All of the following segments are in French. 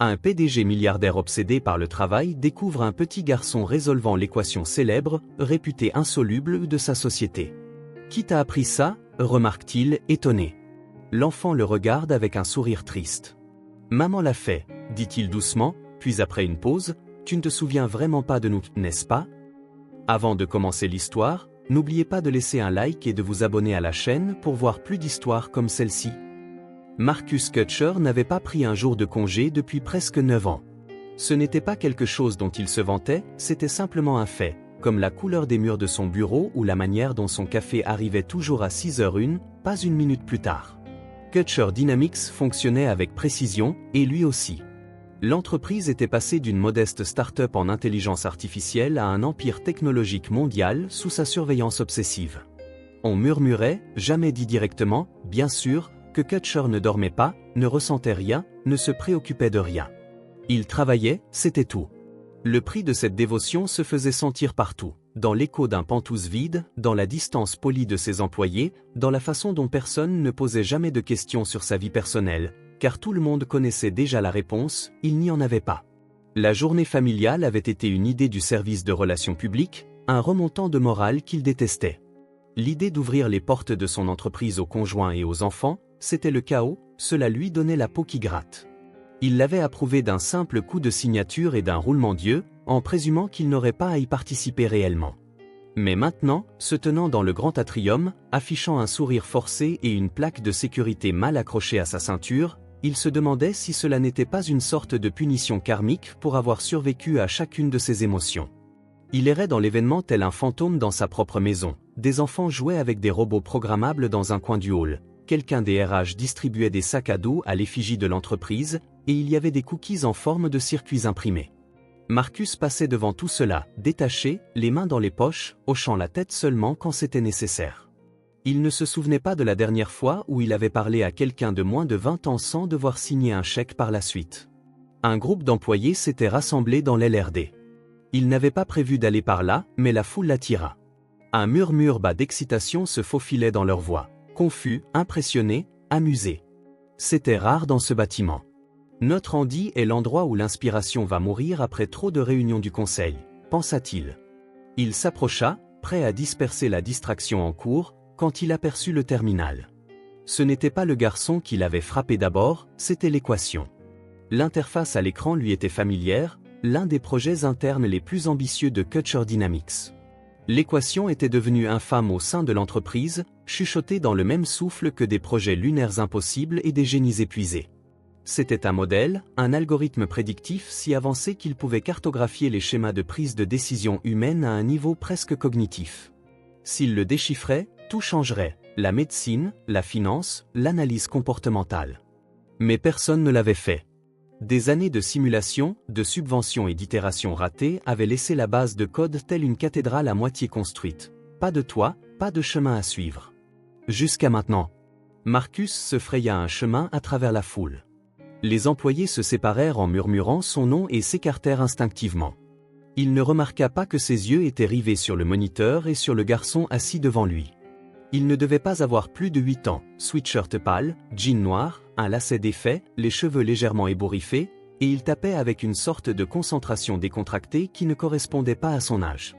Un PDG milliardaire obsédé par le travail découvre un petit garçon résolvant l'équation célèbre, réputée insoluble de sa société. « Qui t'a appris ça ?» remarque-t-il, étonné. L'enfant le regarde avec un sourire triste. « Maman l'a fait », dit-il doucement, puis après une pause, « Tu ne te souviens vraiment pas de nous, n'est-ce pas ?» Avant de commencer l'histoire, n'oubliez pas de laisser un like et de vous abonner à la chaîne pour voir plus d'histoires comme celle-ci. Marcus Kutcher n'avait pas pris un jour de congé depuis presque 9 ans. Ce n'était pas quelque chose dont il se vantait, c'était simplement un fait, comme la couleur des murs de son bureau ou la manière dont son café arrivait toujours à 6h01, pas une minute plus tard. Kutcher Dynamics fonctionnait avec précision, et lui aussi. L'entreprise était passée d'une modeste start-up en intelligence artificielle à un empire technologique mondial sous sa surveillance obsessive. On murmurait, jamais dit directement, bien sûr, que Kutcher ne dormait pas, ne ressentait rien, ne se préoccupait de rien. Il travaillait, c'était tout. Le prix de cette dévotion se faisait sentir partout, dans l'écho d'un pantouse vide, dans la distance polie de ses employés, dans la façon dont personne ne posait jamais de questions sur sa vie personnelle, car tout le monde connaissait déjà la réponse, il n'y en avait pas. La journée familiale avait été une idée du service de relations publiques, un remontant de morale qu'il détestait. L'idée d'ouvrir les portes de son entreprise aux conjoints et aux enfants, c'était le chaos, cela lui donnait la peau qui gratte. Il l'avait approuvé d'un simple coup de signature et d'un roulement d'yeux, en présumant qu'il n'aurait pas à y participer réellement. Mais maintenant, se tenant dans le grand atrium, affichant un sourire forcé et une plaque de sécurité mal accrochée à sa ceinture, il se demandait si cela n'était pas une sorte de punition karmique pour avoir survécu à chacune de ses émotions. Il errait dans l'événement tel un fantôme dans sa propre maison, des enfants jouaient avec des robots programmables dans un coin du hall. Quelqu'un des RH distribuait des sacs à dos à l'effigie de l'entreprise, et il y avait des cookies en forme de circuits imprimés. Marcus passait devant tout cela, détaché, les mains dans les poches, hochant la tête seulement quand c'était nécessaire. Il ne se souvenait pas de la dernière fois où il avait parlé à quelqu'un de moins de 20 ans sans devoir signer un chèque par la suite. Un groupe d'employés s'était rassemblé dans l'LRD. Il n'avait pas prévu d'aller par là, mais la foule l'attira. Un murmure bas d'excitation se faufilait dans leur voix. Confus, impressionné, amusé. C'était rare dans ce bâtiment. Notre Andy est l'endroit où l'inspiration va mourir après trop de réunions du conseil, pensa-t-il. Il s'approcha, prêt à disperser la distraction en cours, quand il aperçut le terminal. Ce n'était pas le garçon qui l'avait frappé d'abord, c'était l'équation. L'interface à l'écran lui était familière, l'un des projets internes les plus ambitieux de Kutcher Dynamics. L'équation était devenue infâme au sein de l'entreprise, chuchotée dans le même souffle que des projets lunaires impossibles et des génies épuisés. C'était un modèle, un algorithme prédictif si avancé qu'il pouvait cartographier les schémas de prise de décision humaine à un niveau presque cognitif. S'il le déchiffrait, tout changerait, la médecine, la finance, l'analyse comportementale. Mais personne ne l'avait fait. Des années de simulation, de subventions et d'itérations ratées avaient laissé la base de code telle une cathédrale à moitié construite. Pas de toit, pas de chemin à suivre. Jusqu'à maintenant. Marcus se fraya un chemin à travers la foule. Les employés se séparèrent en murmurant son nom et s'écartèrent instinctivement. Il ne remarqua pas que ses yeux étaient rivés sur le moniteur et sur le garçon assis devant lui. Il ne devait pas avoir plus de 8 ans, sweatshirt pâle, jean noir, un lacet défait, les cheveux légèrement ébouriffés, et il tapait avec une sorte de concentration décontractée qui ne correspondait pas à son âge.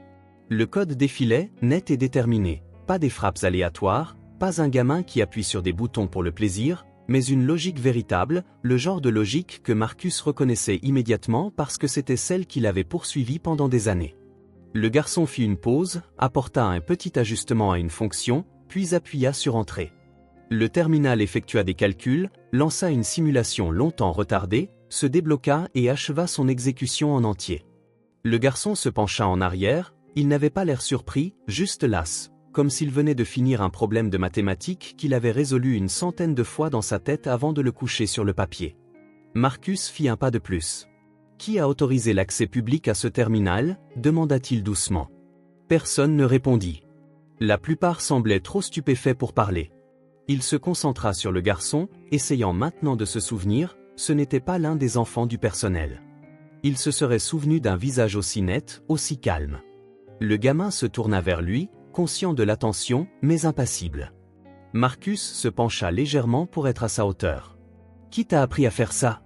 Le code défilait, net et déterminé, pas des frappes aléatoires, pas un gamin qui appuie sur des boutons pour le plaisir, mais une logique véritable, le genre de logique que Marcus reconnaissait immédiatement parce que c'était celle qu'il avait poursuivie pendant des années. Le garçon fit une pause, apporta un petit ajustement à une fonction, puis appuya sur Entrée. Le terminal effectua des calculs, lança une simulation longtemps retardée, se débloqua et acheva son exécution en entier. Le garçon se pencha en arrière, il n'avait pas l'air surpris, juste las, comme s'il venait de finir un problème de mathématiques qu'il avait résolu une centaine de fois dans sa tête avant de le coucher sur le papier. Marcus fit un pas de plus. « Qui a autorisé l'accès public à ce terminal ?» demanda-t-il doucement. Personne ne répondit. La plupart semblaient trop stupéfaits pour parler. Il se concentra sur le garçon, essayant maintenant de se souvenir, ce n'était pas l'un des enfants du personnel. Il se serait souvenu d'un visage aussi net, aussi calme. Le gamin se tourna vers lui, conscient de l'attention, mais impassible. Marcus se pencha légèrement pour être à sa hauteur. « Qui t'a appris à faire ça ?»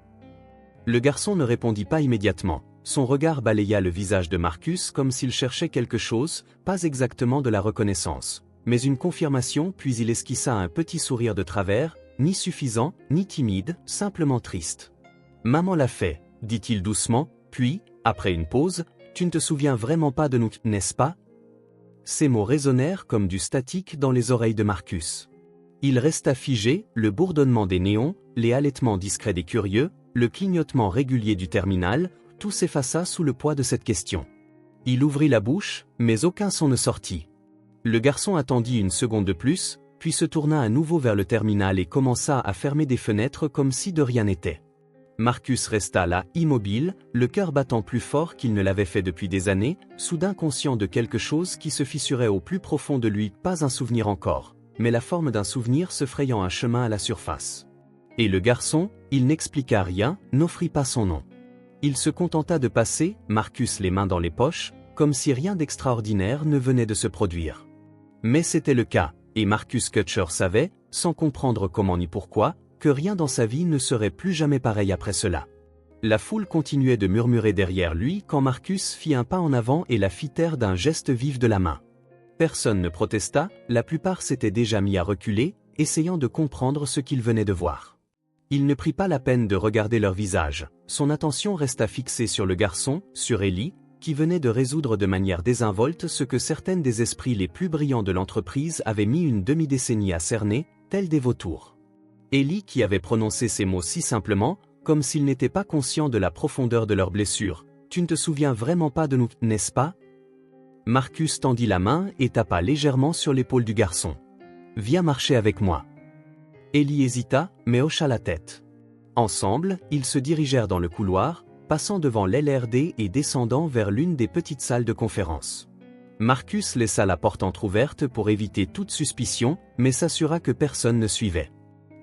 Le garçon ne répondit pas immédiatement. Son regard balaya le visage de Marcus comme s'il cherchait quelque chose, pas exactement de la reconnaissance, mais une confirmation, puis il esquissa un petit sourire de travers, ni suffisant, ni timide, simplement triste. « Maman l'a fait », dit-il doucement, puis, après une pause, « Tu ne te souviens vraiment pas de nous, n'est-ce pas ?» Ces mots résonnèrent comme du statique dans les oreilles de Marcus. Il resta figé, le bourdonnement des néons, les halètements discrets des curieux, le clignotement régulier du terminal, tout s'effaça sous le poids de cette question. Il ouvrit la bouche, mais aucun son ne sortit. Le garçon attendit une seconde de plus, puis se tourna à nouveau vers le terminal et commença à fermer des fenêtres comme si de rien n'était. Marcus resta là, immobile, le cœur battant plus fort qu'il ne l'avait fait depuis des années, soudain conscient de quelque chose qui se fissurait au plus profond de lui, pas un souvenir encore, mais la forme d'un souvenir se frayant un chemin à la surface. Et le garçon, il n'expliqua rien, n'offrit pas son nom. Il se contenta de passer, Marcus les mains dans les poches, comme si rien d'extraordinaire ne venait de se produire. Mais c'était le cas, et Marcus Kutcher savait, sans comprendre comment ni pourquoi, que rien dans sa vie ne serait plus jamais pareil après cela. La foule continuait de murmurer derrière lui quand Marcus fit un pas en avant et la fit taire d'un geste vif de la main. Personne ne protesta, la plupart s'étaient déjà mis à reculer, essayant de comprendre ce qu'ils venaient de voir. Il ne prit pas la peine de regarder leur visage, son attention resta fixée sur le garçon, sur Ellie, qui venait de résoudre de manière désinvolte ce que certaines des esprits les plus brillants de l'entreprise avaient mis une demi-décennie à cerner, tels des vautours. Ellie qui avait prononcé ces mots si simplement, comme s'il n'était pas conscient de la profondeur de leur blessure. « Tu ne te souviens vraiment pas de nous, n'est-ce pas ?» Marcus tendit la main et tapa légèrement sur l'épaule du garçon. « Viens marcher avec moi. » Ellie hésita, mais hocha la tête. Ensemble, ils se dirigèrent dans le couloir, passant devant l'LRD et descendant vers l'une des petites salles de conférence. Marcus laissa la porte entr'ouverte pour éviter toute suspicion, mais s'assura que personne ne suivait.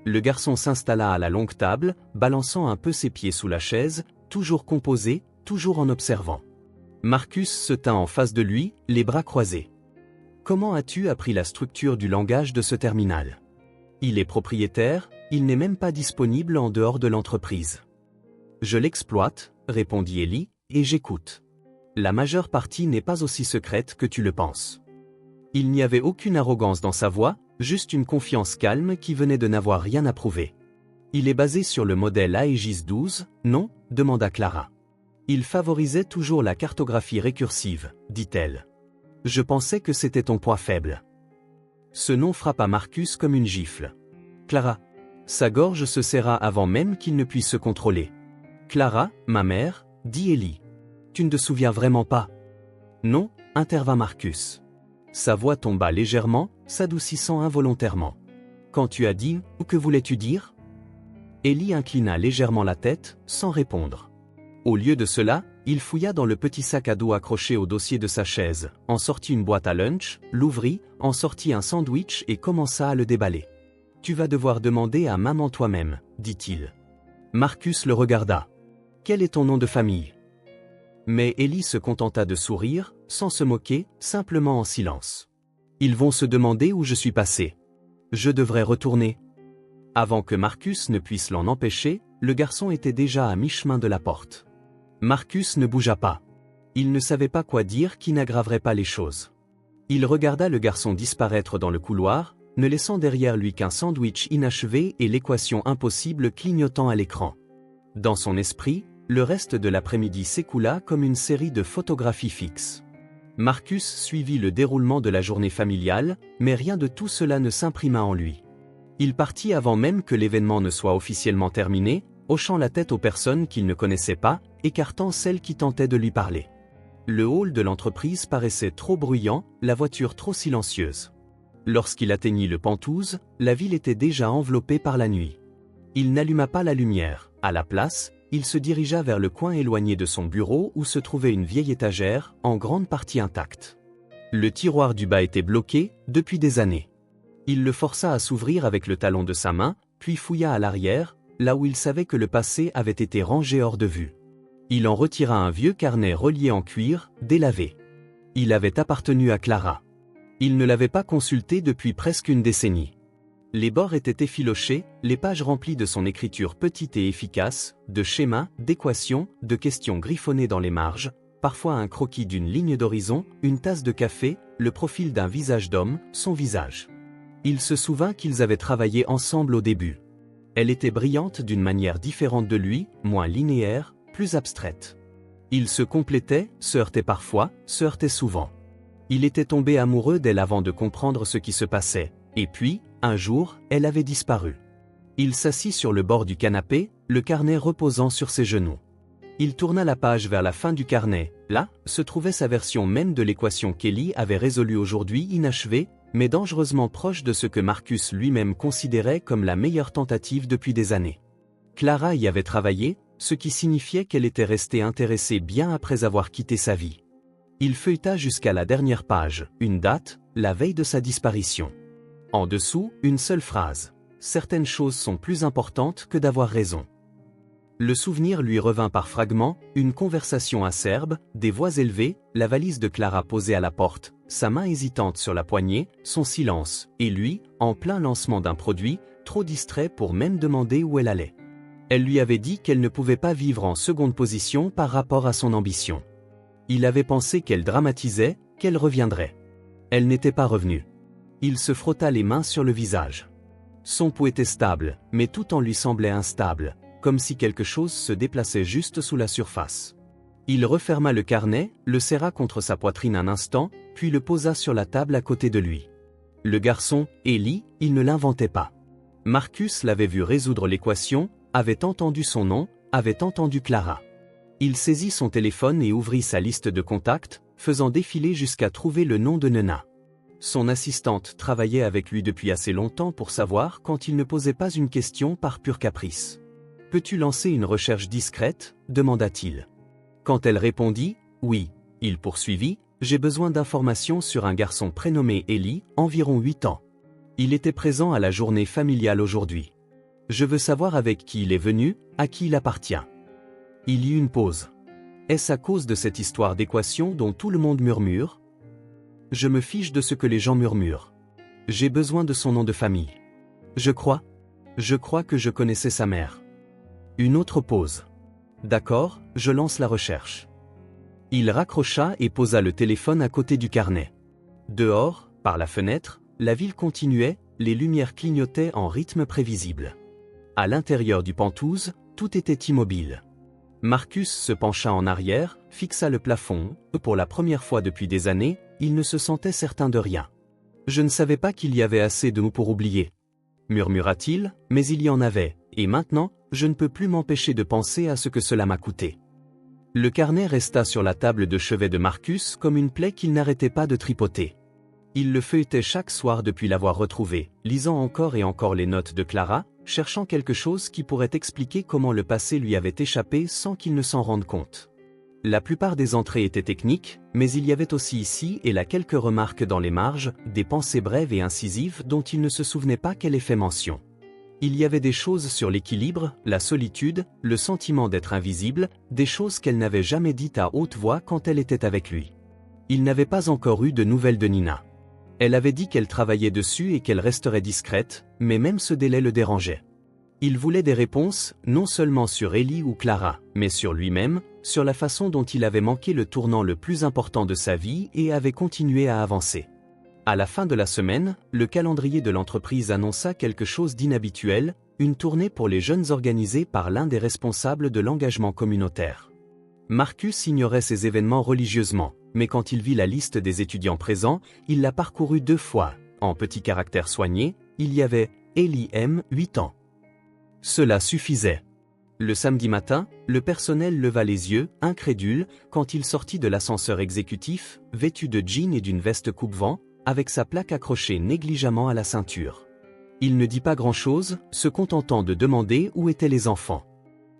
Le garçon s'installa à la longue table, balançant un peu ses pieds sous la chaise, toujours composé, toujours en observant. Marcus se tint en face de lui, les bras croisés. « Comment as-tu appris la structure du langage de ce terminal ? Il est propriétaire, il n'est même pas disponible en dehors de l'entreprise. » « Je l'exploite, » répondit Ellie, « et j'écoute. La majeure partie n'est pas aussi secrète que tu le penses. » Il n'y avait aucune arrogance dans sa voix, juste une confiance calme qui venait de n'avoir rien à prouver. « Il est basé sur le modèle Aegis 12, non ?» demanda Clara. « Il favorisait toujours la cartographie récursive, » dit-elle. « Je pensais que c'était ton point faible. » Ce nom frappa Marcus comme une gifle. « Clara !» Sa gorge se serra avant même qu'il ne puisse se contrôler. « Clara, ma mère » dit Ellie. « Tu ne te souviens vraiment pas ?»« Non » intervint Marcus. Sa voix tomba légèrement, s'adoucissant involontairement. « Quand tu as dit, ou que voulais-tu dire ?» Ellie inclina légèrement la tête, sans répondre. Au lieu de cela, il fouilla dans le petit sac à dos accroché au dossier de sa chaise, en sortit une boîte à lunch, l'ouvrit, en sortit un sandwich et commença à le déballer. « Tu vas devoir demander à maman toi-même, » dit-il. Marcus le regarda. « Quel est ton nom de famille ?» Mais Ellie se contenta de sourire, sans se moquer, simplement en silence. « Ils vont se demander où je suis passé. Je devrais retourner. » Avant que Marcus ne puisse l'en empêcher, le garçon était déjà à mi-chemin de la porte. Marcus ne bougea pas. Il ne savait pas quoi dire qui n'aggraverait pas les choses. Il regarda le garçon disparaître dans le couloir, ne laissant derrière lui qu'un sandwich inachevé et l'équation impossible clignotant à l'écran. Dans son esprit, le reste de l'après-midi s'écoula comme une série de photographies fixes. Marcus suivit le déroulement de la journée familiale, mais rien de tout cela ne s'imprima en lui. Il partit avant même que l'événement ne soit officiellement terminé, hochant la tête aux personnes qu'il ne connaissait pas, écartant celles qui tentaient de lui parler. Le hall de l'entreprise paraissait trop bruyant, la voiture trop silencieuse. Lorsqu'il atteignit le Penthouse, la ville était déjà enveloppée par la nuit. Il n'alluma pas la lumière. À la place, il se dirigea vers le coin éloigné de son bureau où se trouvait une vieille étagère, en grande partie intacte. Le tiroir du bas était bloqué, depuis des années. Il le força à s'ouvrir avec le talon de sa main, puis fouilla à l'arrière, là où il savait que le passé avait été rangé hors de vue. Il en retira un vieux carnet relié en cuir, délavé. Il avait appartenu à Clara. Il ne l'avait pas consulté depuis presque une décennie. Les bords étaient effilochés, les pages remplies de son écriture petite et efficace, de schémas, d'équations, de questions griffonnées dans les marges, parfois un croquis d'une ligne d'horizon, une tasse de café, le profil d'un visage d'homme, son visage. Il se souvint qu'ils avaient travaillé ensemble au début. Elle était brillante d'une manière différente de lui, moins linéaire, plus abstraite. Ils se complétaient, se heurtaient parfois, se heurtaient souvent. Il était tombé amoureux d'elle avant de comprendre ce qui se passait, et puis, un jour, elle avait disparu. Il s'assit sur le bord du canapé, le carnet reposant sur ses genoux. Il tourna la page vers la fin du carnet. Là, se trouvait sa version même de l'équation qu'Ellie avait résolue aujourd'hui, inachevée, mais dangereusement proche de ce que Marcus lui-même considérait comme la meilleure tentative depuis des années. Clara y avait travaillé, ce qui signifiait qu'elle était restée intéressée bien après avoir quitté sa vie. Il feuilleta jusqu'à la dernière page, une date, la veille de sa disparition. En dessous, une seule phrase. Certaines choses sont plus importantes que d'avoir raison. Le souvenir lui revint par fragments, une conversation acerbe, des voix élevées, la valise de Clara posée à la porte, sa main hésitante sur la poignée, son silence, et lui, en plein lancement d'un produit, trop distrait pour même demander où elle allait. Elle lui avait dit qu'elle ne pouvait pas vivre en seconde position par rapport à son ambition. Il avait pensé qu'elle dramatisait, qu'elle reviendrait. Elle n'était pas revenue. Il se frotta les mains sur le visage. Son pouls était stable, mais tout en lui semblait instable, comme si quelque chose se déplaçait juste sous la surface. Il referma le carnet, le serra contre sa poitrine un instant, puis le posa sur la table à côté de lui. Le garçon, Ellie, il ne l'inventait pas. Marcus l'avait vu résoudre l'équation, avait entendu son nom, avait entendu Clara. Il saisit son téléphone et ouvrit sa liste de contacts, faisant défiler jusqu'à trouver le nom de Nena. Son assistante travaillait avec lui depuis assez longtemps pour savoir quand il ne posait pas une question par pur caprice. « Peux-tu lancer une recherche discrète » demanda-t-il. Quand elle répondit « oui », il poursuivit « j'ai besoin d'informations sur un garçon prénommé Ellie, environ 8 ans. Il était présent à la journée familiale aujourd'hui. Je veux savoir avec qui il est venu, à qui il appartient. » Il y eut une pause. Est-ce à cause de cette histoire d'équation dont tout le monde murmure ? Je me fiche de ce que les gens murmurent. J'ai besoin de son nom de famille. Je crois que je connaissais sa mère. Une autre pause. D'accord, je lance la recherche. Il raccrocha et posa le téléphone à côté du carnet. Dehors, par la fenêtre, la ville continuait, les lumières clignotaient en rythme prévisible. À l'intérieur du Penthouse, tout était immobile. Marcus se pencha en arrière, fixa le plafond, pour la première fois depuis des années, il ne se sentait certain de rien. « Je ne savais pas qu'il y avait assez de nous pour oublier. » murmura-t-il, mais il y en avait, et maintenant, je ne peux plus m'empêcher de penser à ce que cela m'a coûté. Le carnet resta sur la table de chevet de Marcus comme une plaie qu'il n'arrêtait pas de tripoter. Il le feuilletait chaque soir depuis l'avoir retrouvé, lisant encore et encore les notes de Clara, cherchant quelque chose qui pourrait expliquer comment le passé lui avait échappé sans qu'il ne s'en rende compte. La plupart des entrées étaient techniques, mais il y avait aussi ici et là quelques remarques dans les marges, des pensées brèves et incisives dont il ne se souvenait pas qu'elle ait fait mention. Il y avait des choses sur l'équilibre, la solitude, le sentiment d'être invisible, des choses qu'elle n'avait jamais dites à haute voix quand elle était avec lui. Il n'avait pas encore eu de nouvelles de Nina. Elle avait dit qu'elle travaillait dessus et qu'elle resterait discrète, mais même ce délai le dérangeait. Il voulait des réponses, non seulement sur Ellie ou Clara, mais sur lui-même, sur la façon dont il avait manqué le tournant le plus important de sa vie et avait continué à avancer. À la fin de la semaine, le calendrier de l'entreprise annonça quelque chose d'inhabituel, une tournée pour les jeunes organisée par l'un des responsables de l'engagement communautaire. Marcus ignorait ces événements religieusement, mais quand il vit la liste des étudiants présents, il la parcourut 2 fois. En petits caractères soignés, il y avait « Ellie M, 8 ans ». Cela suffisait. Le samedi matin, le personnel leva les yeux, incrédule, quand il sortit de l'ascenseur exécutif, vêtu de jean et d'une veste coupe-vent, avec sa plaque accrochée négligemment à la ceinture. Il ne dit pas grand-chose, se contentant de demander où étaient les enfants.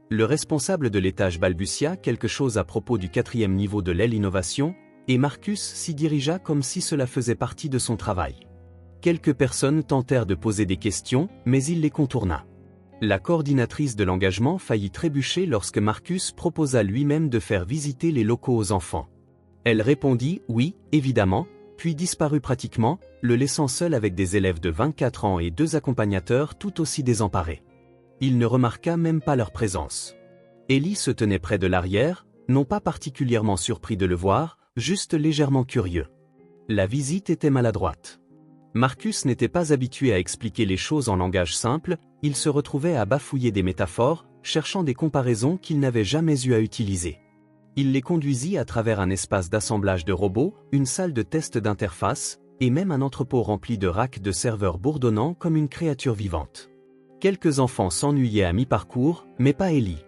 Le responsable de l'étage balbutia quelque chose à propos du 4e niveau de l'aile innovation, et Marcus s'y dirigea comme si cela faisait partie de son travail. Quelques personnes tentèrent de poser des questions, mais il les contourna. La coordinatrice de l'engagement faillit trébucher lorsque Marcus proposa lui-même de faire visiter les locaux aux enfants. Elle répondit « oui, évidemment », puis disparut pratiquement, le laissant seul avec des élèves de 24 ans et 2 accompagnateurs tout aussi désemparés. Il ne remarqua même pas leur présence. Ellie se tenait près de l'arrière, non pas particulièrement surpris de le voir, juste légèrement curieux. La visite était maladroite. Marcus n'était pas habitué à expliquer les choses en langage simple, il se retrouvait à bafouiller des métaphores, cherchant des comparaisons qu'il n'avait jamais eu à utiliser. Il les conduisit à travers un espace d'assemblage de robots, une salle de test d'interface, et même un entrepôt rempli de racks de serveurs bourdonnants comme une créature vivante. Quelques enfants s'ennuyaient à mi-parcours, mais pas Ellie.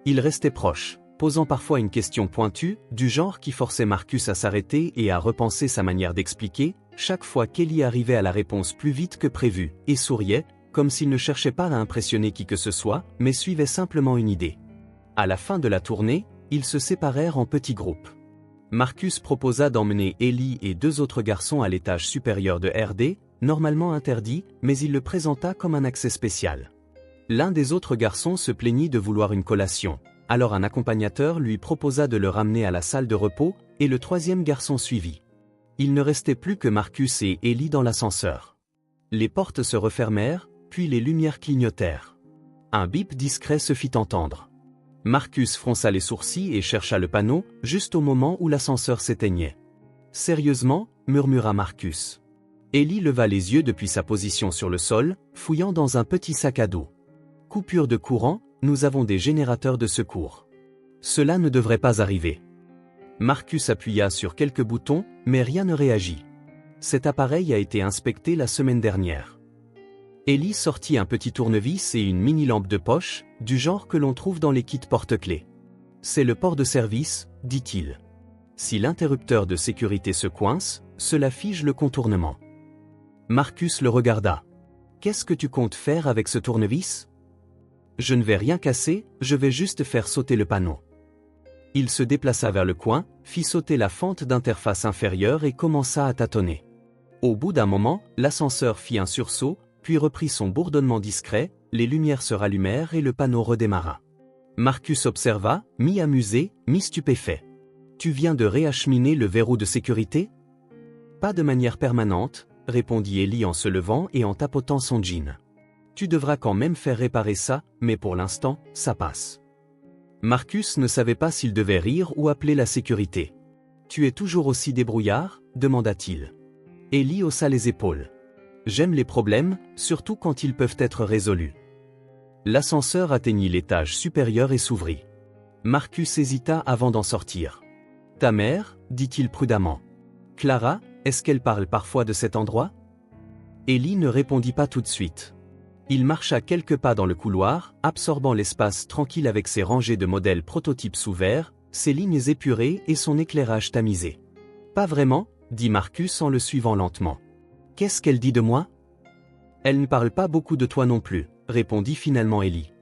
Il restait proche, posant parfois une question pointue, du genre qui forçait Marcus à s'arrêter et à repenser sa manière d'expliquer, chaque fois qu'Ellie arrivait à la réponse plus vite que prévu, et souriait, comme s'il ne cherchait pas à impressionner qui que ce soit, mais suivait simplement une idée. À la fin de la tournée, ils se séparèrent en petits groupes. Marcus proposa d'emmener Ellie et 2 autres garçons à l'étage supérieur de RD, normalement interdit, mais il le présenta comme un accès spécial. L'un des autres garçons se plaignit de vouloir une collation, alors un accompagnateur lui proposa de le ramener à la salle de repos, et le 3e garçon suivit. Il ne restait plus que Marcus et Ellie dans l'ascenseur. Les portes se refermèrent, puis les lumières clignotèrent. Un bip discret se fit entendre. Marcus fronça les sourcils et chercha le panneau, juste au moment où l'ascenseur s'éteignait. « Sérieusement » murmura Marcus. Ellie leva les yeux depuis sa position sur le sol, fouillant dans un petit sac à dos. « Coupure de courant, nous avons des générateurs de secours. Cela ne devrait pas arriver. » Marcus appuya sur quelques boutons, mais rien ne réagit. Cet appareil a été inspecté la semaine dernière. Ellie sortit un petit tournevis et une mini-lampe de poche, du genre que l'on trouve dans les kits porte-clés. « C'est le port de service », dit-il. Si l'interrupteur de sécurité se coince, cela fige le contournement. Marcus le regarda. « Qu'est-ce que tu comptes faire avec ce tournevis ? » « Je ne vais rien casser, je vais juste faire sauter le panneau. » Il se déplaça vers le coin, fit sauter la fente d'interface inférieure et commença à tâtonner. Au bout d'un moment, l'ascenseur fit un sursaut, puis reprit son bourdonnement discret, les lumières se rallumèrent et le panneau redémarra. Marcus observa, mi-amusé, mi-stupéfait. « Tu viens de réacheminer le verrou de sécurité ? » « Pas de manière permanente, » répondit Ellie en se levant et en tapotant son jean. « Tu devras quand même faire réparer ça, mais pour l'instant, ça passe. » Marcus ne savait pas s'il devait rire ou appeler la sécurité. « Tu es toujours aussi débrouillard ?» demanda-t-il. Ellie haussa les épaules. « J'aime les problèmes, surtout quand ils peuvent être résolus. » L'ascenseur atteignit l'étage supérieur et s'ouvrit. Marcus hésita avant d'en sortir. « Ta mère ?» dit-il prudemment. « Clara, est-ce qu'elle parle parfois de cet endroit ?» Ellie ne répondit pas tout de suite. Il marcha quelques pas dans le couloir, absorbant l'espace tranquille avec ses rangées de modèles prototypes sous verre, ses lignes épurées et son éclairage tamisé. « Pas vraiment ?» dit Marcus en le suivant lentement. « Qu'est-ce qu'elle dit de moi ?»« Elle ne parle pas beaucoup de toi non plus, » répondit finalement Ellie.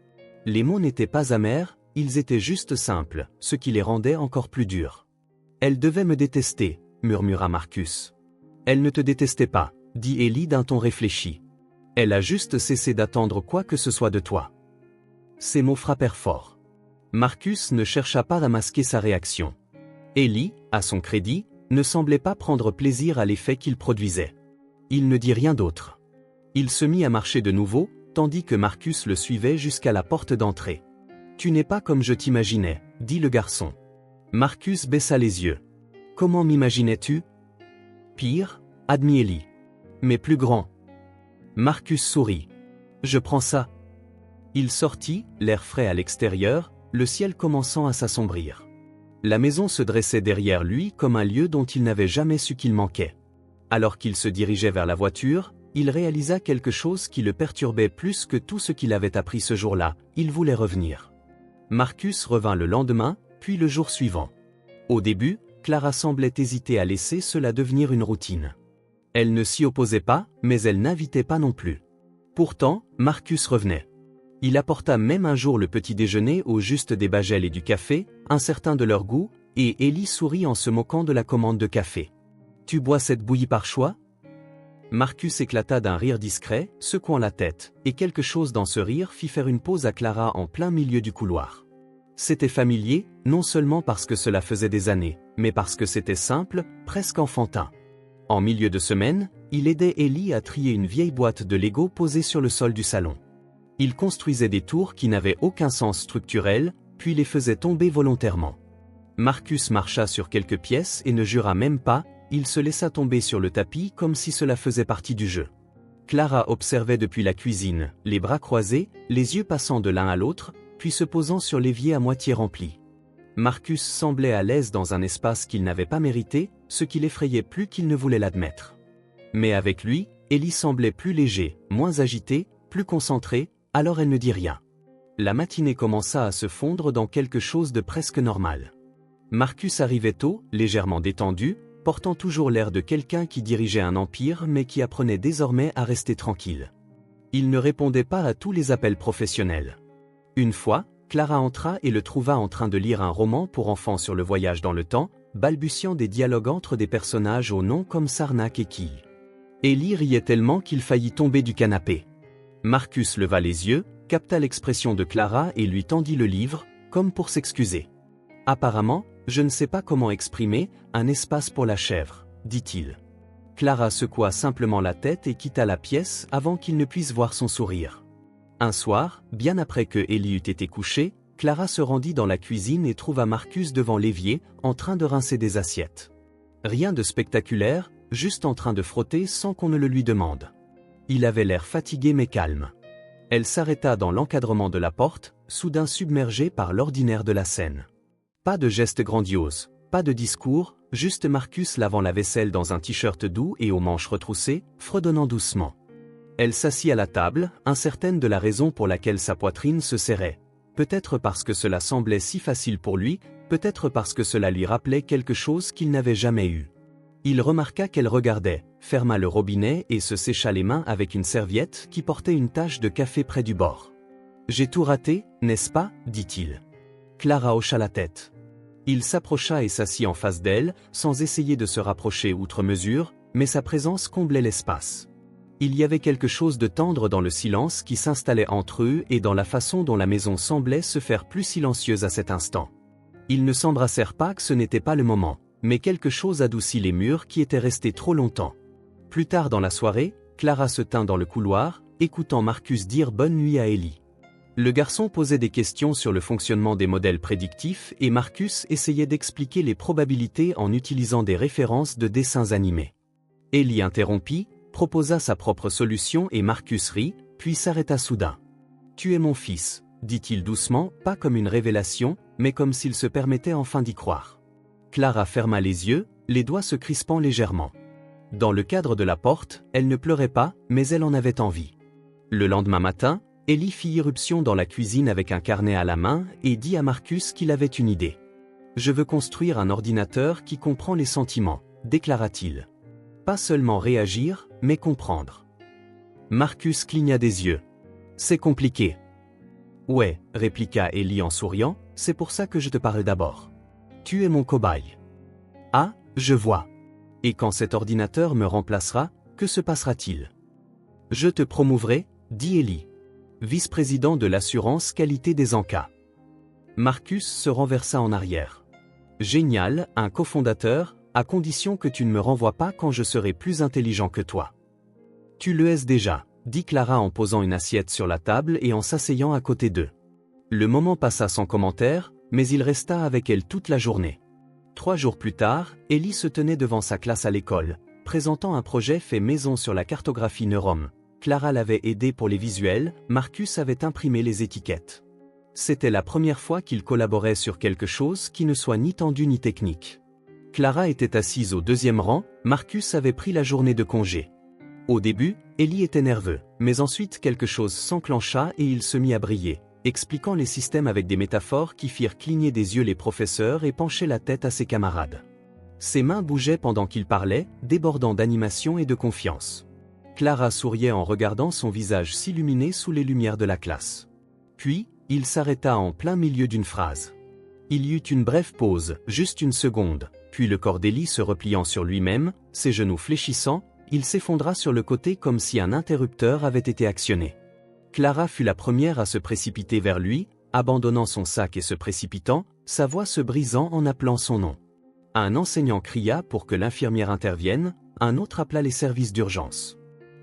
Les mots n'étaient pas amers, ils étaient juste simples, ce qui les rendait encore plus durs. « Elle devait me détester, » murmura Marcus. « Elle ne te détestait pas, » dit Ellie d'un ton réfléchi. Elle a juste cessé d'attendre quoi que ce soit de toi. Ces mots frappèrent fort. Marcus ne chercha pas à masquer sa réaction. Ellie, à son crédit, ne semblait pas prendre plaisir à l'effet qu'il produisait. Il ne dit rien d'autre. Il se mit à marcher de nouveau, tandis que Marcus le suivait jusqu'à la porte d'entrée. « Tu n'es pas comme je t'imaginais, » dit le garçon. Marcus baissa les yeux. « Comment m'imaginais-tu ?»« Pire, » admit Ellie. « Mais plus grand. » Marcus sourit. « Je prends ça. » Il sortit, l'air frais à l'extérieur, le ciel commençant à s'assombrir. La maison se dressait derrière lui comme un lieu dont il n'avait jamais su qu'il manquait. Alors qu'il se dirigeait vers la voiture, il réalisa quelque chose qui le perturbait plus que tout ce qu'il avait appris ce jour-là, il voulait revenir. Marcus revint le lendemain, puis le jour suivant. Au début, Clara semblait hésiter à laisser cela devenir une routine. Elle ne s'y opposait pas, mais elle n'invitait pas non plus. Pourtant, Marcus revenait. Il apporta même un jour le petit déjeuner au juste des bagels et du café, incertain de leur goût, et Ellie sourit en se moquant de la commande de café. « Tu bois cette bouillie par choix ?» Marcus éclata d'un rire discret, secouant la tête, et quelque chose dans ce rire fit faire une pause à Clara en plein milieu du couloir. C'était familier, non seulement parce que cela faisait des années, mais parce que c'était simple, presque enfantin. En milieu de semaine, il aidait Ellie à trier une vieille boîte de Lego posée sur le sol du salon. Il construisait des tours qui n'avaient aucun sens structurel, puis les faisait tomber volontairement. Marcus marcha sur quelques pièces et ne jura même pas, il se laissa tomber sur le tapis comme si cela faisait partie du jeu. Clara observait depuis la cuisine, les bras croisés, les yeux passant de l'un à l'autre, puis se posant sur l'évier à moitié rempli. Marcus semblait à l'aise dans un espace qu'il n'avait pas mérité, ce qui l'effrayait plus qu'il ne voulait l'admettre. Mais avec lui, Ellie semblait plus léger, moins agité, plus concentré, alors elle ne dit rien. La matinée commença à se fondre dans quelque chose de presque normal. Marcus arrivait tôt, légèrement détendu, portant toujours l'air de quelqu'un qui dirigeait un empire mais qui apprenait désormais à rester tranquille. Il ne répondait pas à tous les appels professionnels. Une fois, Clara entra et le trouva en train de lire un roman pour enfants sur le voyage dans le temps, balbutiant des dialogues entre des personnages aux noms comme Sarnak et Key. Ellie riait tellement qu'il faillit tomber du canapé. Marcus leva les yeux, capta l'expression de Clara et lui tendit le livre, comme pour s'excuser. « Apparemment, je ne sais pas comment exprimer, un espace pour la chèvre, dit-il. » Clara secoua simplement la tête et quitta la pièce avant qu'il ne puisse voir son sourire. Un soir, bien après que Ellie eût été couchée, Clara se rendit dans la cuisine et trouva Marcus devant l'évier, en train de rincer des assiettes. Rien de spectaculaire, juste en train de frotter sans qu'on ne le lui demande. Il avait l'air fatigué mais calme. Elle s'arrêta dans l'encadrement de la porte, soudain submergée par l'ordinaire de la scène. Pas de geste grandiose, pas de discours, juste Marcus lavant la vaisselle dans un t-shirt doux et aux manches retroussées, fredonnant doucement. Elle s'assit à la table, incertaine de la raison pour laquelle sa poitrine se serrait. Peut-être parce que cela semblait si facile pour lui, peut-être parce que cela lui rappelait quelque chose qu'il n'avait jamais eu. Il remarqua qu'elle regardait, ferma le robinet et se sécha les mains avec une serviette qui portait une tache de café près du bord. « J'ai tout raté, n'est-ce pas ?» dit-il. Clara hocha la tête. Il s'approcha et s'assit en face d'elle, sans essayer de se rapprocher outre mesure, mais sa présence comblait l'espace. Il y avait quelque chose de tendre dans le silence qui s'installait entre eux et dans la façon dont la maison semblait se faire plus silencieuse à cet instant. Ils ne s'embrassèrent pas que ce n'était pas le moment, mais quelque chose adoucit les murs qui étaient restés trop longtemps. Plus tard dans la soirée, Clara se tint dans le couloir, écoutant Marcus dire bonne nuit à Ellie. Le garçon posait des questions sur le fonctionnement des modèles prédictifs et Marcus essayait d'expliquer les probabilités en utilisant des références de dessins animés. Ellie interrompit, proposa sa propre solution et Marcus rit, puis s'arrêta soudain. « Tu es mon fils », dit-il doucement, pas comme une révélation, mais comme s'il se permettait enfin d'y croire. Clara ferma les yeux, les doigts se crispant légèrement. Dans le cadre de la porte, elle ne pleurait pas, mais elle en avait envie. Le lendemain matin, Ellie fit irruption dans la cuisine avec un carnet à la main et dit à Marcus qu'il avait une idée. « Je veux construire un ordinateur qui comprend les sentiments », déclara-t-il. Pas seulement réagir, mais comprendre. Marcus cligna des yeux. « C'est compliqué. »« Ouais, » répliqua Ellie en souriant, « c'est pour ça que je te parle d'abord. Tu es mon cobaye. »« Ah, je vois. Et quand cet ordinateur me remplacera, que se passera-t-il ?»« Je te promouvrai, » dit Ellie. « Vice-président de l'assurance qualité des encas. » Marcus se renversa en arrière. « Génial, un cofondateur, à condition que tu ne me renvoies pas quand je serai plus intelligent que toi. »« Tu le es déjà, » dit Clara en posant une assiette sur la table et en s'asseyant à côté d'eux. Le moment passa sans commentaire, mais il resta avec elle toute la journée. 3 jours plus tard, Ellie se tenait devant sa classe à l'école, présentant un projet fait maison sur la cartographie Neurom. Clara l'avait aidé pour les visuels, Marcus avait imprimé les étiquettes. C'était la première fois qu'ils collaboraient sur quelque chose qui ne soit ni tendu ni technique. Clara était assise au 2e rang, Marcus avait pris la journée de congé. Au début, Ellie était nerveux, mais ensuite quelque chose s'enclencha et il se mit à briller, expliquant les systèmes avec des métaphores qui firent cligner des yeux les professeurs et pencher la tête à ses camarades. Ses mains bougeaient pendant qu'il parlait, débordant d'animation et de confiance. Clara souriait en regardant son visage s'illuminer sous les lumières de la classe. Puis, il s'arrêta en plein milieu d'une phrase. Il y eut une brève pause, juste une seconde, puis le corps d'Ellie se repliant sur lui-même, ses genoux fléchissant, il s'effondra sur le côté comme si un interrupteur avait été actionné. Clara fut la première à se précipiter vers lui, abandonnant son sac et se précipitant, sa voix se brisant en appelant son nom. Un enseignant cria pour que l'infirmière intervienne, un autre appela les services d'urgence.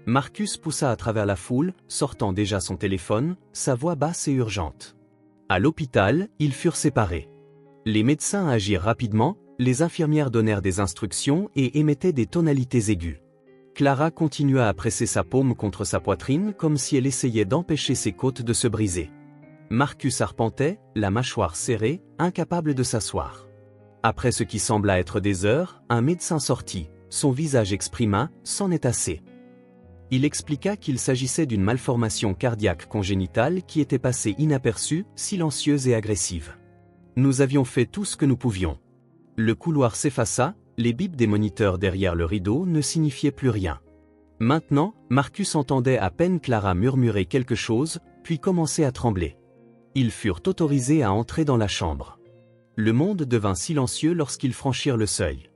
Marcus poussa à travers la foule, sortant déjà son téléphone, sa voix basse et urgente. À l'hôpital, ils furent séparés. Les médecins agirent rapidement, les infirmières donnèrent des instructions et émettaient des tonalités aiguës. Clara continua à presser sa paume contre sa poitrine comme si elle essayait d'empêcher ses côtes de se briser. Marcus arpentait, la mâchoire serrée, incapable de s'asseoir. Après ce qui sembla être des heures, un médecin sortit. Son visage exprima « c'en est assez ». Il expliqua qu'il s'agissait d'une malformation cardiaque congénitale qui était passée inaperçue, silencieuse et agressive. Nous avions fait tout ce que nous pouvions. Le couloir s'effaça, les bips des moniteurs derrière le rideau ne signifiaient plus rien. Maintenant, Marcus entendait à peine Clara murmurer quelque chose, puis commencer à trembler. Ils furent autorisés à entrer dans la chambre. Le monde devint silencieux lorsqu'ils franchirent le seuil.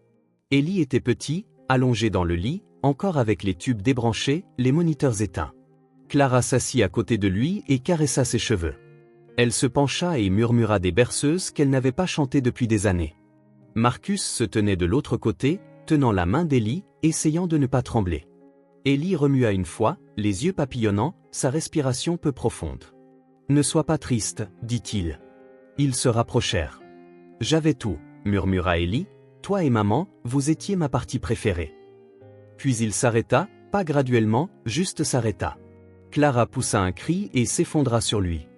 Ellie était petit, allongé dans le lit, encore avec les tubes débranchés, les moniteurs éteints. Clara s'assit à côté de lui et caressa ses cheveux. Elle se pencha et murmura des berceuses qu'elle n'avait pas chantées depuis des années. Marcus se tenait de l'autre côté, tenant la main d'Ellie, essayant de ne pas trembler. Ellie remua une fois, les yeux papillonnants, sa respiration peu profonde. « Ne sois pas triste, dit-il. » Ils se rapprochèrent. « J'avais tout, » murmura Ellie. « Toi et maman, vous étiez ma partie préférée. » Puis il s'arrêta, pas graduellement, juste s'arrêta. Clara poussa un cri et s'effondra sur lui.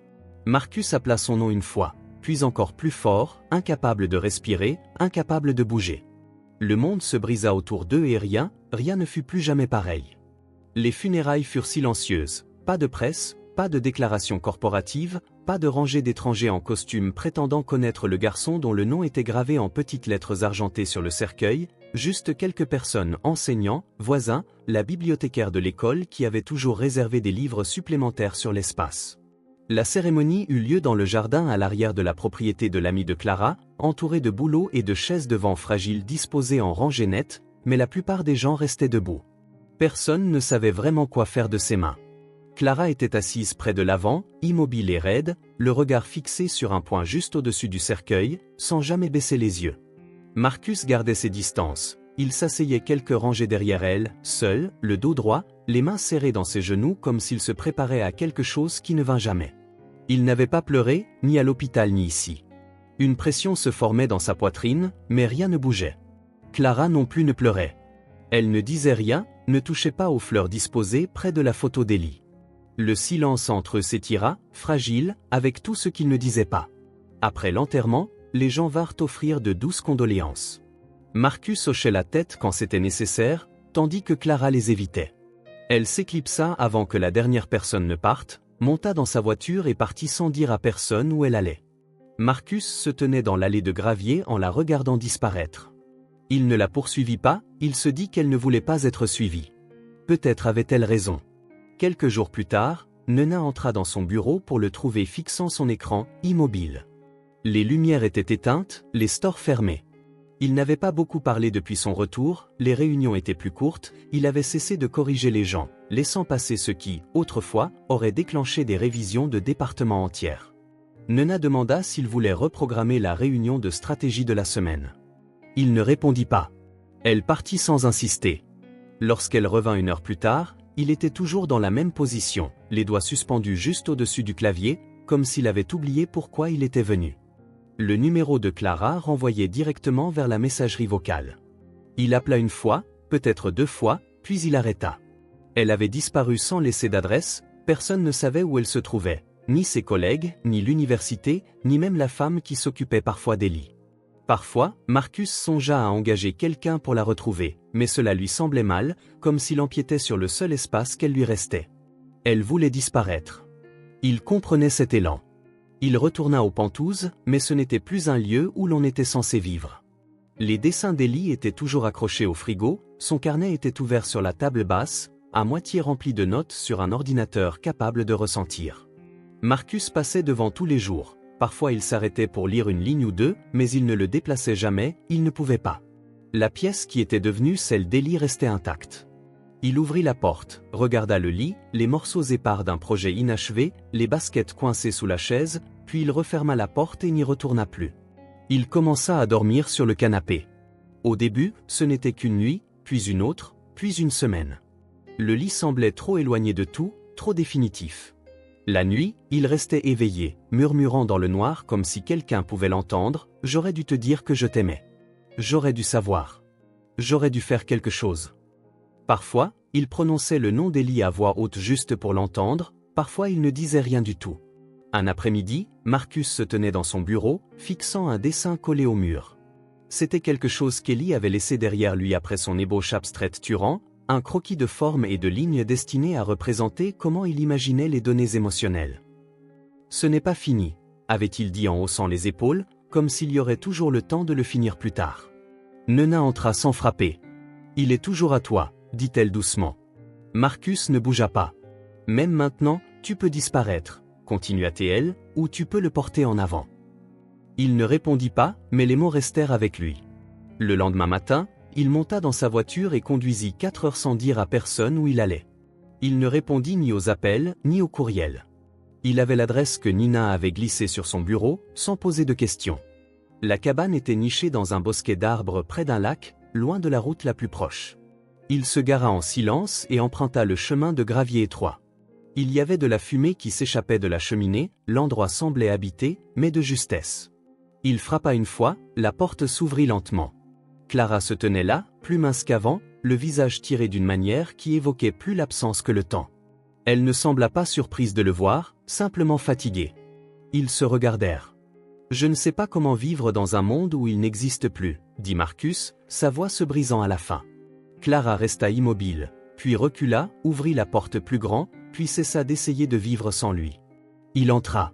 Marcus appela son nom une fois, puis encore plus fort, incapable de respirer, incapable de bouger. Le monde se brisa autour d'eux et rien ne fut plus jamais pareil. Les funérailles furent silencieuses, pas de presse, pas de déclaration corporative, pas de rangée d'étrangers en costume prétendant connaître le garçon dont le nom était gravé en petites lettres argentées sur le cercueil, juste quelques personnes, enseignants, voisins, la bibliothécaire de l'école qui avait toujours réservé des livres supplémentaires sur l'espace. La cérémonie eut lieu dans le jardin à l'arrière de la propriété de l'ami de Clara, entouré de bouleaux et de chaises de banc fragiles disposées en rangées nettes, mais la plupart des gens restaient debout. Personne ne savait vraiment quoi faire de ses mains. Clara était assise près de l'avant, immobile et raide, le regard fixé sur un point juste au-dessus du cercueil, sans jamais baisser les yeux. Marcus gardait ses distances. Il s'asseyait quelques rangées derrière elle, seul, le dos droit, les mains serrées dans ses genoux comme s'il se préparait à quelque chose qui ne vint jamais. Il n'avait pas pleuré, ni à l'hôpital ni ici. Une pression se formait dans sa poitrine, mais rien ne bougeait. Clara non plus ne pleurait. Elle ne disait rien, ne touchait pas aux fleurs disposées près de la photo d'Ellie. Le silence entre eux s'étira, fragile, avec tout ce qu'ils ne disaient pas. Après l'enterrement, les gens vinrent offrir de douces condoléances. Marcus hochait la tête quand c'était nécessaire, tandis que Clara les évitait. Elle s'éclipsa avant que la dernière personne ne parte, monta dans sa voiture et partit sans dire à personne où elle allait. Marcus se tenait dans l'allée de gravier en la regardant disparaître. Il ne la poursuivit pas, il se dit qu'elle ne voulait pas être suivie. Peut-être avait-elle raison. Quelques jours plus tard, Nena entra dans son bureau pour le trouver fixant son écran, immobile. Les lumières étaient éteintes, les stores fermés. Il n'avait pas beaucoup parlé depuis son retour, les réunions étaient plus courtes, il avait cessé de corriger les gens, laissant passer ce qui, autrefois, aurait déclenché des révisions de départements entières. Nena demanda s'il voulait reprogrammer la réunion de stratégie de la semaine. Il ne répondit pas. Elle partit sans insister. Lorsqu'elle revint une heure plus tard, il était toujours dans la même position, les doigts suspendus juste au-dessus du clavier, comme s'il avait oublié pourquoi il était venu. Le numéro de Clara renvoyait directement vers la messagerie vocale. Il appela une fois, peut-être 2 fois, puis il arrêta. Elle avait disparu sans laisser d'adresse, personne ne savait où elle se trouvait, ni ses collègues, ni l'université, ni même la femme qui s'occupait parfois d'Ellie. Parfois, Marcus songea à engager quelqu'un pour la retrouver, mais cela lui semblait mal, comme s'il empiétait sur le seul espace qu'elle lui restait. Elle voulait disparaître. Il comprenait cet élan. Il retourna aux Pentouses, mais ce n'était plus un lieu où l'on était censé vivre. Les dessins d'Ellie étaient toujours accrochés au frigo, son carnet était ouvert sur la table basse, à moitié rempli de notes sur un ordinateur capable de ressentir. Marcus passait devant tous les jours. Parfois il s'arrêtait pour lire une ligne ou deux, mais il ne le déplaçait jamais, il ne pouvait pas. La pièce qui était devenue celle d'Ellie restait intacte. Il ouvrit la porte, regarda le lit, les morceaux épars d'un projet inachevé, les baskets coincées sous la chaise, puis il referma la porte et n'y retourna plus. Il commença à dormir sur le canapé. Au début, ce n'était qu'une nuit, puis une autre, puis une semaine. Le lit semblait trop éloigné de tout, trop définitif. La nuit, il restait éveillé, murmurant dans le noir comme si quelqu'un pouvait l'entendre, « J'aurais dû te dire que je t'aimais. J'aurais dû savoir. J'aurais dû faire quelque chose. » Parfois, il prononçait le nom d'Ellie à voix haute juste pour l'entendre, parfois il ne disait rien du tout. Un après-midi, Marcus se tenait dans son bureau, fixant un dessin collé au mur. C'était quelque chose qu'Ellie avait laissé derrière lui après son ébauche abstraite tuant, un croquis de formes et de lignes destiné à représenter comment il imaginait les données émotionnelles. « Ce n'est pas fini », avait-il dit en haussant les épaules, comme s'il y aurait toujours le temps de le finir plus tard. Nena entra sans frapper. « Il est toujours à toi », dit-elle doucement. Marcus ne bougea pas. « Même maintenant, tu peux disparaître, continua-t-elle, ou tu peux le porter en avant. » Il ne répondit pas, mais les mots restèrent avec lui. Le lendemain matin, il monta dans sa voiture et conduisit 4 heures sans dire à personne où il allait. Il ne répondit ni aux appels, ni aux courriels. Il avait l'adresse que Nina avait glissée sur son bureau, sans poser de questions. La cabane était nichée dans un bosquet d'arbres près d'un lac, loin de la route la plus proche. Il se gara en silence et emprunta le chemin de gravier étroit. Il y avait de la fumée qui s'échappait de la cheminée, l'endroit semblait habité, mais de justesse. Il frappa une fois, la porte s'ouvrit lentement. Clara se tenait là, plus mince qu'avant, le visage tiré d'une manière qui évoquait plus l'absence que le temps. Elle ne sembla pas surprise de le voir, simplement fatiguée. Ils se regardèrent. « Je ne sais pas comment vivre dans un monde où il n'existe plus, » dit Marcus, sa voix se brisant à la fin. Clara resta immobile, puis recula, ouvrit la porte plus grand, puis cessa d'essayer de vivre sans lui. Il entra.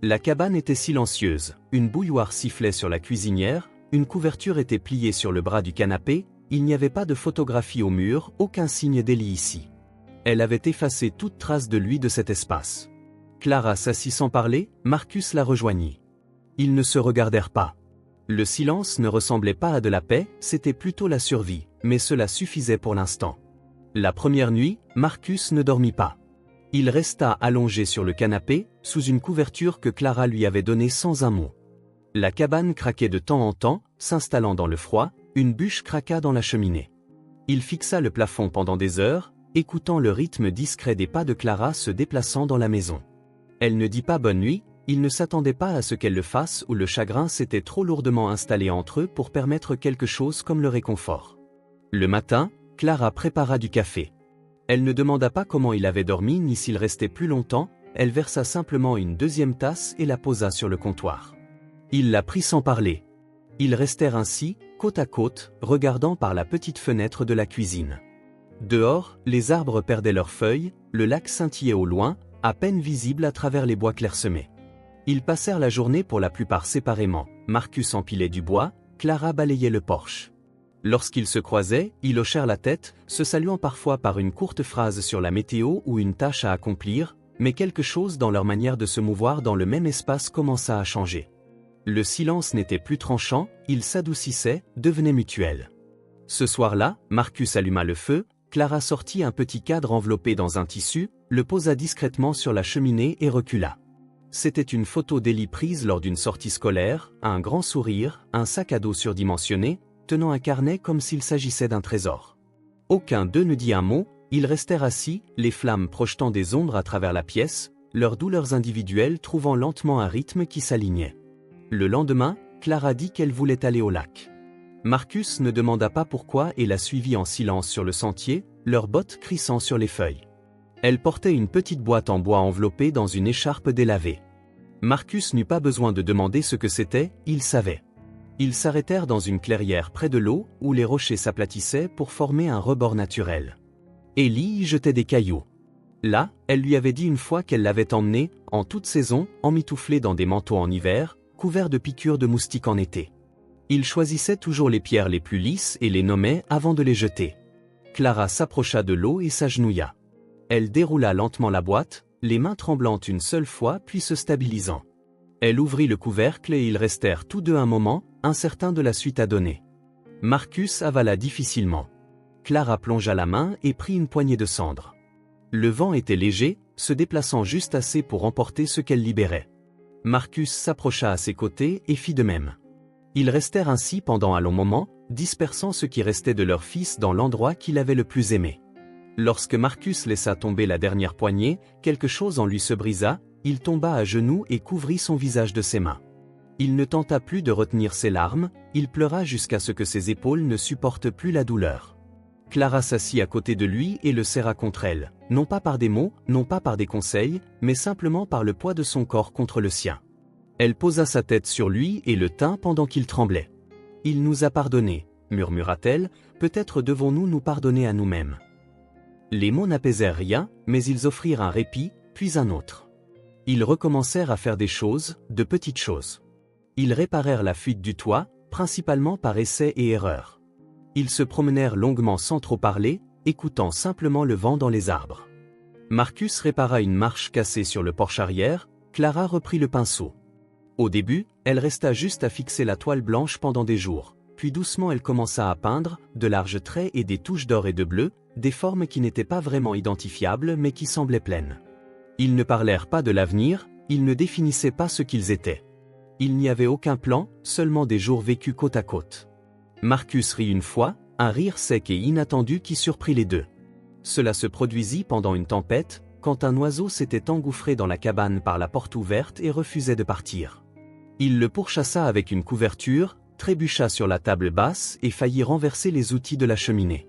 La cabane était silencieuse, une bouilloire sifflait sur la cuisinière, une couverture était pliée sur le bras du canapé, il n'y avait pas de photographie au mur, aucun signe d'Ellie ici. Elle avait effacé toute trace de lui de cet espace. Clara s'assit sans parler, Marcus la rejoignit. Ils ne se regardèrent pas. Le silence ne ressemblait pas à de la paix, c'était plutôt la survie, mais cela suffisait pour l'instant. La première nuit, Marcus ne dormit pas. Il resta allongé sur le canapé, sous une couverture que Clara lui avait donnée sans un mot. La cabane craquait de temps en temps, s'installant dans le froid, une bûche craqua dans la cheminée. Il fixa le plafond pendant des heures, écoutant le rythme discret des pas de Clara se déplaçant dans la maison. Elle ne dit pas bonne nuit, il ne s'attendait pas à ce qu'elle le fasse ou le chagrin s'était trop lourdement installé entre eux pour permettre quelque chose comme le réconfort. Le matin, Clara prépara du café. Elle ne demanda pas comment il avait dormi ni s'il restait plus longtemps, elle versa simplement une deuxième tasse et la posa sur le comptoir. Il la prit sans parler. Ils restèrent ainsi, côte à côte, regardant par la petite fenêtre de la cuisine. Dehors, les arbres perdaient leurs feuilles, le lac scintillait au loin, à peine visible à travers les bois clairsemés. Ils passèrent la journée pour la plupart séparément, Marcus empilait du bois, Clara balayait le porche. Lorsqu'ils se croisaient, ils hochèrent la tête, se saluant parfois par une courte phrase sur la météo ou une tâche à accomplir, mais quelque chose dans leur manière de se mouvoir dans le même espace commença à changer. Le silence n'était plus tranchant, il s'adoucissait, devenait mutuel. Ce soir-là, Marcus alluma le feu, Clara sortit un petit cadre enveloppé dans un tissu, le posa discrètement sur la cheminée et recula. C'était une photo d'Ellie prise lors d'une sortie scolaire, un grand sourire, un sac à dos surdimensionné, tenant un carnet comme s'il s'agissait d'un trésor. Aucun d'eux ne dit un mot, ils restèrent assis, les flammes projetant des ombres à travers la pièce, leurs douleurs individuelles trouvant lentement un rythme qui s'alignait. Le lendemain, Clara dit qu'elle voulait aller au lac. Marcus ne demanda pas pourquoi et la suivit en silence sur le sentier, leurs bottes crissant sur les feuilles. Elle portait une petite boîte en bois enveloppée dans une écharpe délavée. Marcus n'eut pas besoin de demander ce que c'était, il savait. Ils s'arrêtèrent dans une clairière près de l'eau, où les rochers s'aplatissaient pour former un rebord naturel. Ellie y jetait des cailloux. Là, elle lui avait dit une fois qu'elle l'avait emmené, en toute saison, emmitouflé dans des manteaux en hiver, couverts de piqûres de moustiques en été. Il choisissait toujours les pierres les plus lisses et les nommait avant de les jeter. Clara s'approcha de l'eau et s'agenouilla. Elle déroula lentement la boîte, les mains tremblantes une seule fois puis se stabilisant. Elle ouvrit le couvercle et ils restèrent tous deux un moment, incertains de la suite à donner. Marcus avala difficilement. Clara plongea la main et prit une poignée de cendre. Le vent était léger, se déplaçant juste assez pour emporter ce qu'elle libérait. Marcus s'approcha à ses côtés et fit de même. Ils restèrent ainsi pendant un long moment, dispersant ce qui restait de leur fils dans l'endroit qu'il avait le plus aimé. Lorsque Marcus laissa tomber la dernière poignée, quelque chose en lui se brisa, il tomba à genoux et couvrit son visage de ses mains. Il ne tenta plus de retenir ses larmes, il pleura jusqu'à ce que ses épaules ne supportent plus la douleur. Clara s'assit à côté de lui et le serra contre elle, non pas par des mots, non pas par des conseils, mais simplement par le poids de son corps contre le sien. Elle posa sa tête sur lui et le tint pendant qu'il tremblait. « Il nous a pardonné », murmura-t-elle, « peut-être devons-nous nous pardonner à nous-mêmes. » Les mots n'apaisèrent rien, mais ils offrirent un répit, puis un autre. Ils recommencèrent à faire des choses, de petites choses. Ils réparèrent la fuite du toit, principalement par essai et erreur. Ils se promenèrent longuement sans trop parler, écoutant simplement le vent dans les arbres. Marcus répara une marche cassée sur le porche arrière, Clara reprit le pinceau. Au début, elle resta juste à fixer la toile blanche pendant des jours, puis doucement elle commença à peindre, de larges traits et des touches d'or et de bleu, des formes qui n'étaient pas vraiment identifiables mais qui semblaient pleines. Ils ne parlèrent pas de l'avenir, ils ne définissaient pas ce qu'ils étaient. Il n'y avait aucun plan, seulement des jours vécus côte à côte. Marcus rit une fois, un rire sec et inattendu qui surprit les deux. Cela se produisit pendant une tempête, quand un oiseau s'était engouffré dans la cabane par la porte ouverte et refusait de partir. Il le pourchassa avec une couverture, trébucha sur la table basse et faillit renverser les outils de la cheminée.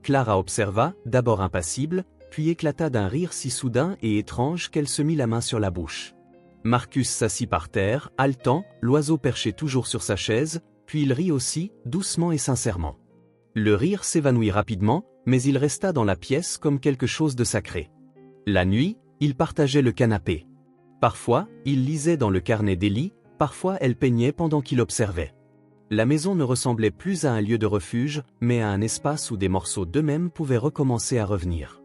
Clara observa, d'abord impassible, puis éclata d'un rire si soudain et étrange qu'elle se mit la main sur la bouche. Marcus s'assit par terre, haletant, l'oiseau perché toujours sur sa chaise, puis il rit aussi, doucement et sincèrement. Le rire s'évanouit rapidement, mais il resta dans la pièce comme quelque chose de sacré. La nuit, il partageait le canapé. Parfois, il lisait dans le carnet d'Ellie, parfois elle peignait pendant qu'il observait. La maison ne ressemblait plus à un lieu de refuge, mais à un espace où des morceaux d'eux-mêmes pouvaient recommencer à revenir.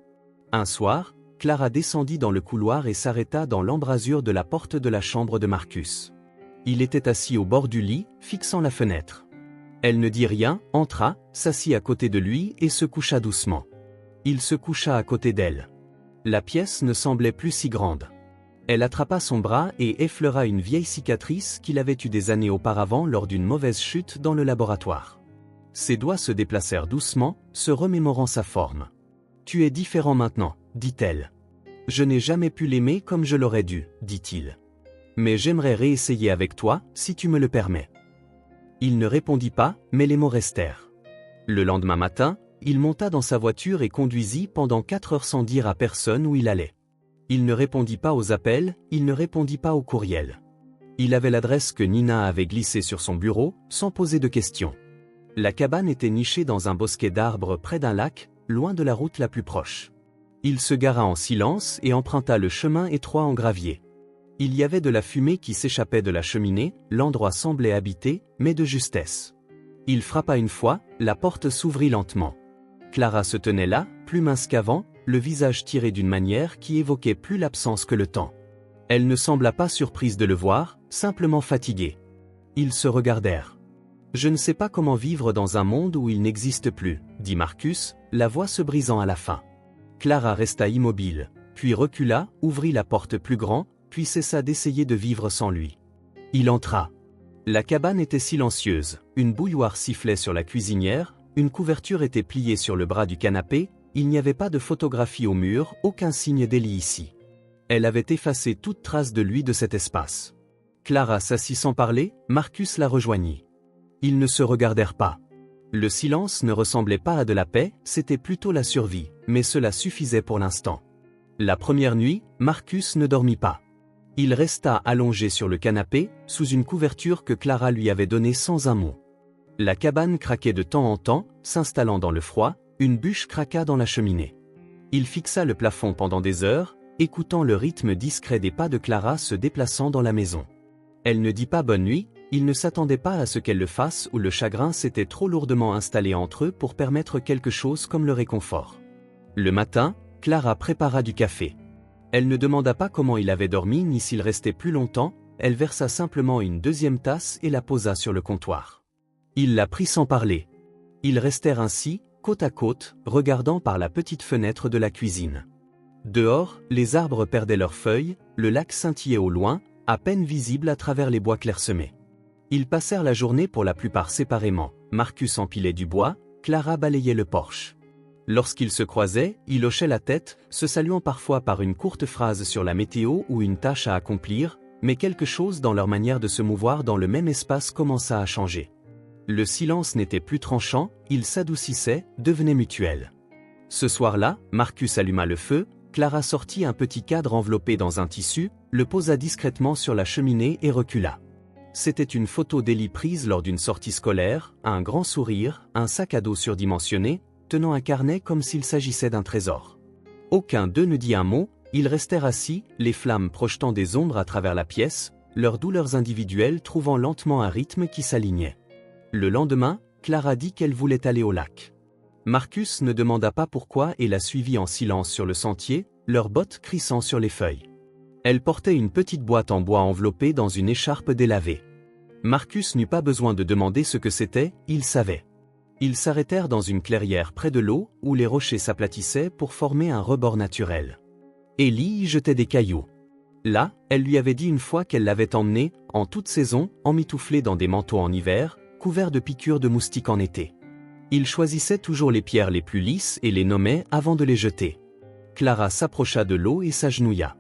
Un soir, Clara descendit dans le couloir et s'arrêta dans l'embrasure de la porte de la chambre de Marcus. Il était assis au bord du lit, fixant la fenêtre. Elle ne dit rien, entra, s'assit à côté de lui et se coucha doucement. Il se coucha à côté d'elle. La pièce ne semblait plus si grande. Elle attrapa son bras et effleura une vieille cicatrice qu'il avait eue des années auparavant lors d'une mauvaise chute dans le laboratoire. Ses doigts se déplacèrent doucement, se remémorant sa forme. « Tu es différent maintenant, dit-elle. Je n'ai jamais pu l'aimer comme je l'aurais dû, dit-il. Mais j'aimerais réessayer avec toi, si tu me le permets. » Il ne répondit pas, mais les mots restèrent. Le lendemain matin, il monta dans sa voiture et conduisit pendant 4 heures sans dire à personne où il allait. Il ne répondit pas aux appels, il ne répondit pas aux courriels. Il avait l'adresse que Nina avait glissée sur son bureau, sans poser de questions. La cabane était nichée dans un bosquet d'arbres près d'un lac, loin de la route la plus proche. Il se gara en silence et emprunta le chemin étroit en gravier. Il y avait de la fumée qui s'échappait de la cheminée, l'endroit semblait habité, mais de justesse. Il frappa une fois, la porte s'ouvrit lentement. Clara se tenait là, plus mince qu'avant, le visage tiré d'une manière qui évoquait plus l'absence que le temps. Elle ne sembla pas surprise de le voir, simplement fatiguée. Ils se regardèrent. « Je ne sais pas comment vivre dans un monde où il n'existe plus, » dit Marcus, la voix se brisant à la fin. Clara resta immobile, puis recula, ouvrit la porte plus grand, puis cessa d'essayer de vivre sans lui. Il entra. La cabane était silencieuse, une bouilloire sifflait sur la cuisinière, une couverture était pliée sur le bras du canapé, il n'y avait pas de photographie au mur, aucun signe d'Ellie ici. Elle avait effacé toute trace de lui de cet espace. Clara s'assit sans parler, Marcus la rejoignit. Ils ne se regardèrent pas. Le silence ne ressemblait pas à de la paix, c'était plutôt la survie, mais cela suffisait pour l'instant. La première nuit, Marcus ne dormit pas. Il resta allongé sur le canapé, sous une couverture que Clara lui avait donnée sans un mot. La cabane craquait de temps en temps, s'installant dans le froid, une bûche craqua dans la cheminée. Il fixa le plafond pendant des heures, écoutant le rythme discret des pas de Clara se déplaçant dans la maison. Elle ne dit pas bonne nuit, il ne s'attendait pas à ce qu'elle le fasse ou le chagrin s'était trop lourdement installé entre eux pour permettre quelque chose comme le réconfort. Le matin, Clara prépara du café. Elle ne demanda pas comment il avait dormi ni s'il restait plus longtemps, elle versa simplement une deuxième tasse et la posa sur le comptoir. Il la prit sans parler. Ils restèrent ainsi, côte à côte, regardant par la petite fenêtre de la cuisine. Dehors, les arbres perdaient leurs feuilles, le lac scintillait au loin, à peine visible à travers les bois clairsemés. Ils passèrent la journée pour la plupart séparément. Marcus empilait du bois, Clara balayait le porche. Lorsqu'ils se croisaient, il hochait la tête, se saluant parfois par une courte phrase sur la météo ou une tâche à accomplir, mais quelque chose dans leur manière de se mouvoir dans le même espace commença à changer. Le silence n'était plus tranchant, il s'adoucissait, devenait mutuel. Ce soir-là, Marcus alluma le feu, Clara sortit un petit cadre enveloppé dans un tissu, le posa discrètement sur la cheminée et recula. C'était une photo d'Ellie prise lors d'une sortie scolaire, un grand sourire, un sac à dos surdimensionné, tenant un carnet comme s'il s'agissait d'un trésor. Aucun d'eux ne dit un mot, ils restèrent assis, les flammes projetant des ombres à travers la pièce, leurs douleurs individuelles trouvant lentement un rythme qui s'alignait. Le lendemain, Clara dit qu'elle voulait aller au lac. Marcus ne demanda pas pourquoi et la suivit en silence sur le sentier, leurs bottes crissant sur les feuilles. Elle portait une petite boîte en bois enveloppée dans une écharpe délavée. Marcus n'eut pas besoin de demander ce que c'était, il savait. Ils s'arrêtèrent dans une clairière près de l'eau, où les rochers s'aplatissaient pour former un rebord naturel. Ellie y jetait des cailloux. Là, elle lui avait dit une fois qu'elle l'avait emmené, en toute saison, emmitouflé dans des manteaux en hiver, couverts de piqûres de moustiques en été. Il choisissait toujours les pierres les plus lisses et les nommait avant de les jeter. Clara s'approcha de l'eau et s'agenouilla.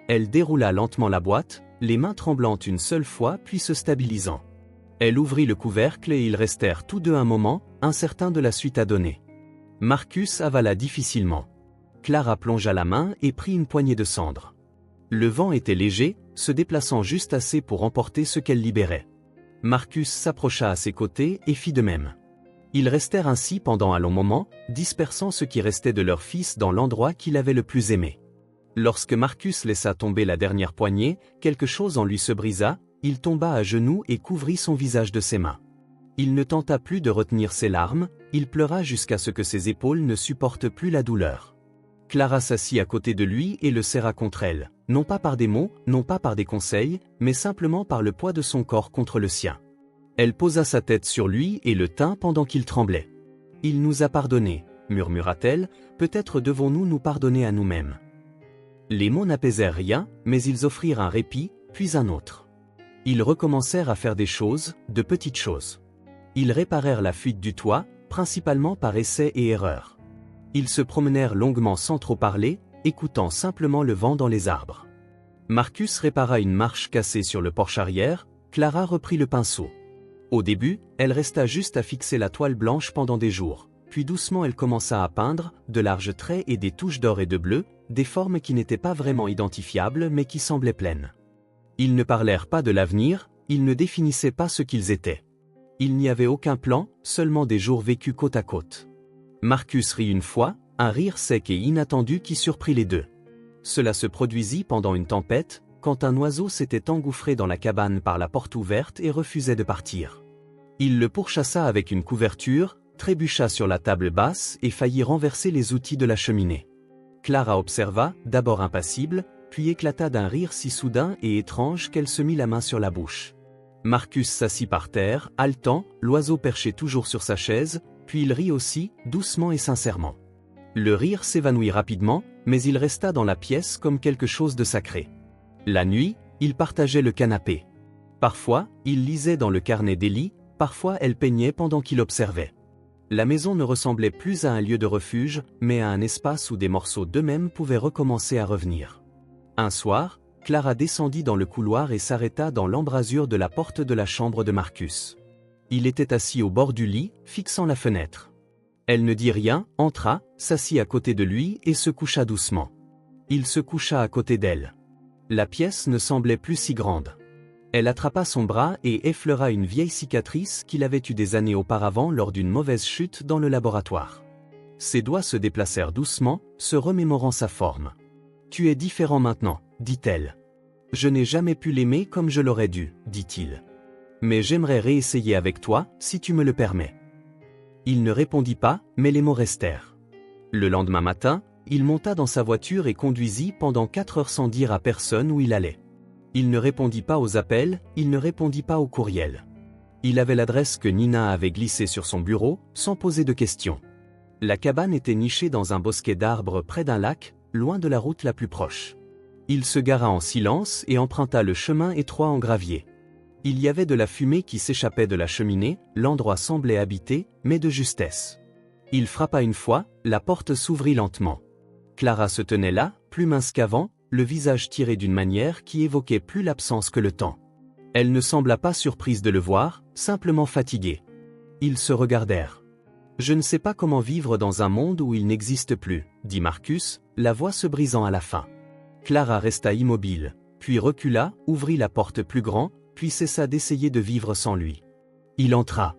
Elle déroula lentement la boîte, les mains tremblantes une seule fois puis se stabilisant. Elle ouvrit le couvercle et ils restèrent tous deux un moment, incertains de la suite à donner. Marcus avala difficilement. Clara plongea la main et prit une poignée de cendre. Le vent était léger, se déplaçant juste assez pour emporter ce qu'elle libérait. Marcus s'approcha à ses côtés et fit de même. Ils restèrent ainsi pendant un long moment, dispersant ce qui restait de leur fils dans l'endroit qu'il avait le plus aimé. Lorsque Marcus laissa tomber la dernière poignée, quelque chose en lui se brisa, il tomba à genoux et couvrit son visage de ses mains. Il ne tenta plus de retenir ses larmes, il pleura jusqu'à ce que ses épaules ne supportent plus la douleur. Clara s'assit à côté de lui et le serra contre elle, non pas par des mots, non pas par des conseils, mais simplement par le poids de son corps contre le sien. Elle posa sa tête sur lui et le tint pendant qu'il tremblait. « Il nous a pardonné », murmura-t-elle, « peut-être devons-nous nous pardonner à nous-mêmes. » Les mots n'apaisèrent rien, mais ils offrirent un répit, puis un autre. Ils recommencèrent à faire des choses, de petites choses. Ils réparèrent la fuite du toit, principalement par essai et erreur. Ils se promenèrent longuement sans trop parler, écoutant simplement le vent dans les arbres. Marcus répara une marche cassée sur le porche arrière, Clara reprit le pinceau. Au début, elle resta juste à fixer la toile blanche pendant des jours, puis doucement elle commença à peindre, de larges traits et des touches d'or et de bleu, des formes qui n'étaient pas vraiment identifiables mais qui semblaient pleines. Ils ne parlèrent pas de l'avenir, ils ne définissaient pas ce qu'ils étaient. Il n'y avait aucun plan, seulement des jours vécus côte à côte. Marcus rit une fois, un rire sec et inattendu qui surprit les deux. Cela se produisit pendant une tempête, quand un oiseau s'était engouffré dans la cabane par la porte ouverte et refusait de partir. Il le pourchassa avec une couverture, trébucha sur la table basse et faillit renverser les outils de la cheminée. Clara observa, d'abord impassible, puis éclata d'un rire si soudain et étrange qu'elle se mit la main sur la bouche. Marcus s'assit par terre, haletant, l'oiseau perché toujours sur sa chaise, puis il rit aussi, doucement et sincèrement. Le rire s'évanouit rapidement, mais il resta dans la pièce comme quelque chose de sacré. La nuit, ils partageaient le canapé. Parfois, il lisait dans le carnet d'Ellie, parfois elle peignait pendant qu'il observait. La maison ne ressemblait plus à un lieu de refuge, mais à un espace où des morceaux d'eux-mêmes pouvaient recommencer à revenir. Un soir, Clara descendit dans le couloir et s'arrêta dans l'embrasure de la porte de la chambre de Marcus. Il était assis au bord du lit, fixant la fenêtre. Elle ne dit rien, entra, s'assit à côté de lui et se coucha doucement. Il se coucha à côté d'elle. La pièce ne semblait plus si grande. Elle attrapa son bras et effleura une vieille cicatrice qu'il avait eue des années auparavant lors d'une mauvaise chute dans le laboratoire. Ses doigts se déplacèrent doucement, se remémorant sa forme. « Tu es différent maintenant, dit-elle. Je n'ai jamais pu l'aimer comme je l'aurais dû, dit-il. Mais j'aimerais réessayer avec toi, si tu me le permets. » Il ne répondit pas, mais les mots restèrent. Le lendemain matin, il monta dans sa voiture et conduisit pendant 4 heures sans dire à personne où il allait. Il ne répondit pas aux appels, il ne répondit pas aux courriels. Il avait l'adresse que Nina avait glissée sur son bureau, sans poser de questions. La cabane était nichée dans un bosquet d'arbres près d'un lac, loin de la route la plus proche. Il se gara en silence et emprunta le chemin étroit en gravier. Il y avait de la fumée qui s'échappait de la cheminée, l'endroit semblait habité, mais de justesse. Il frappa une fois, la porte s'ouvrit lentement. Clara se tenait là, plus mince qu'avant, le visage tiré d'une manière qui évoquait plus l'absence que le temps. Elle ne sembla pas surprise de le voir, simplement fatiguée. Ils se regardèrent. « Je ne sais pas comment vivre dans un monde où il n'existe plus, » dit Marcus, la voix se brisant à la fin. Clara resta immobile, puis recula, ouvrit la porte plus grand, puis cessa d'essayer de vivre sans lui. Il entra.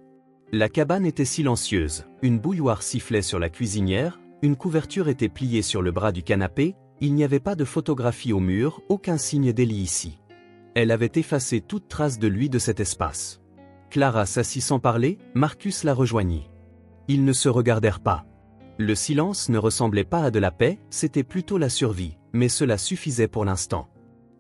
La cabane était silencieuse, une bouilloire sifflait sur la cuisinière, une couverture était pliée sur le bras du canapé, il n'y avait pas de photographie au mur, aucun signe d'Ellie ici. Elle avait effacé toute trace de lui de cet espace. Clara s'assit sans parler, Marcus la rejoignit. Ils ne se regardèrent pas. Le silence ne ressemblait pas à de la paix, c'était plutôt la survie, mais cela suffisait pour l'instant.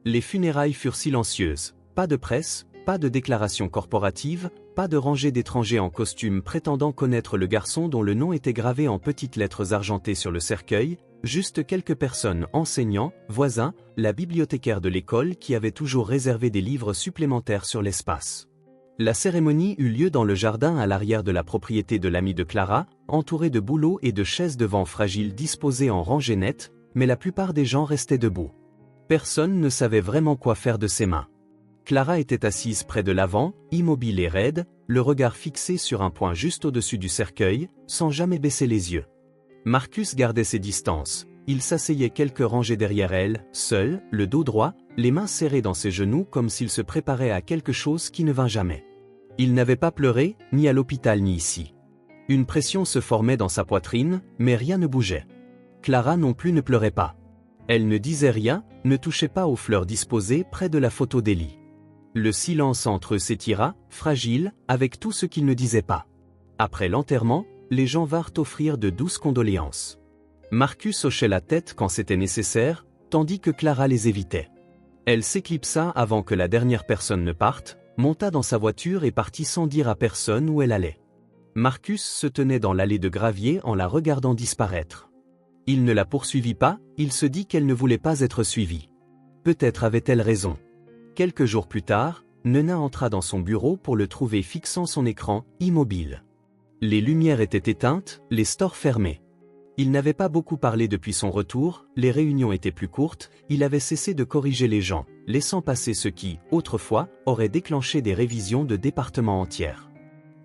Les funérailles furent silencieuses, pas de presse, pas de déclaration corporative, pas de rangée d'étrangers en costume prétendant connaître le garçon dont le nom était gravé en petites lettres argentées sur le cercueil, juste quelques personnes, enseignants, voisins, la bibliothécaire de l'école qui avait toujours réservé des livres supplémentaires sur l'espace. La cérémonie eut lieu dans le jardin à l'arrière de la propriété de l'ami de Clara, entouré de bouleaux et de chaises de banc fragiles disposées en rangées nettes, mais la plupart des gens restaient debout. Personne ne savait vraiment quoi faire de ses mains. Clara était assise près de l'avant, immobile et raide, le regard fixé sur un point juste au-dessus du cercueil, sans jamais baisser les yeux. Marcus gardait ses distances. Il s'asseyait quelques rangées derrière elle, seul, le dos droit, les mains serrées dans ses genoux comme s'il se préparait à quelque chose qui ne vint jamais. Il n'avait pas pleuré, ni à l'hôpital ni ici. Une pression se formait dans sa poitrine, mais rien ne bougeait. Clara non plus ne pleurait pas. Elle ne disait rien, ne touchait pas aux fleurs disposées près de la photo d'Ellie. Le silence entre eux s'étira, fragile, avec tout ce qu'ils ne disaient pas. Après l'enterrement, les gens vinrent offrir de douces condoléances. Marcus hochait la tête quand c'était nécessaire, tandis que Clara les évitait. Elle s'éclipsa avant que la dernière personne ne parte, monta dans sa voiture et partit sans dire à personne où elle allait. Marcus se tenait dans l'allée de gravier en la regardant disparaître. Il ne la poursuivit pas, il se dit qu'elle ne voulait pas être suivie. Peut-être avait-elle raison. Quelques jours plus tard, Nena entra dans son bureau pour le trouver fixant son écran, immobile. Les lumières étaient éteintes, les stores fermés. Il n'avait pas beaucoup parlé depuis son retour, les réunions étaient plus courtes, il avait cessé de corriger les gens, laissant passer ce qui, autrefois, aurait déclenché des révisions de départements entières.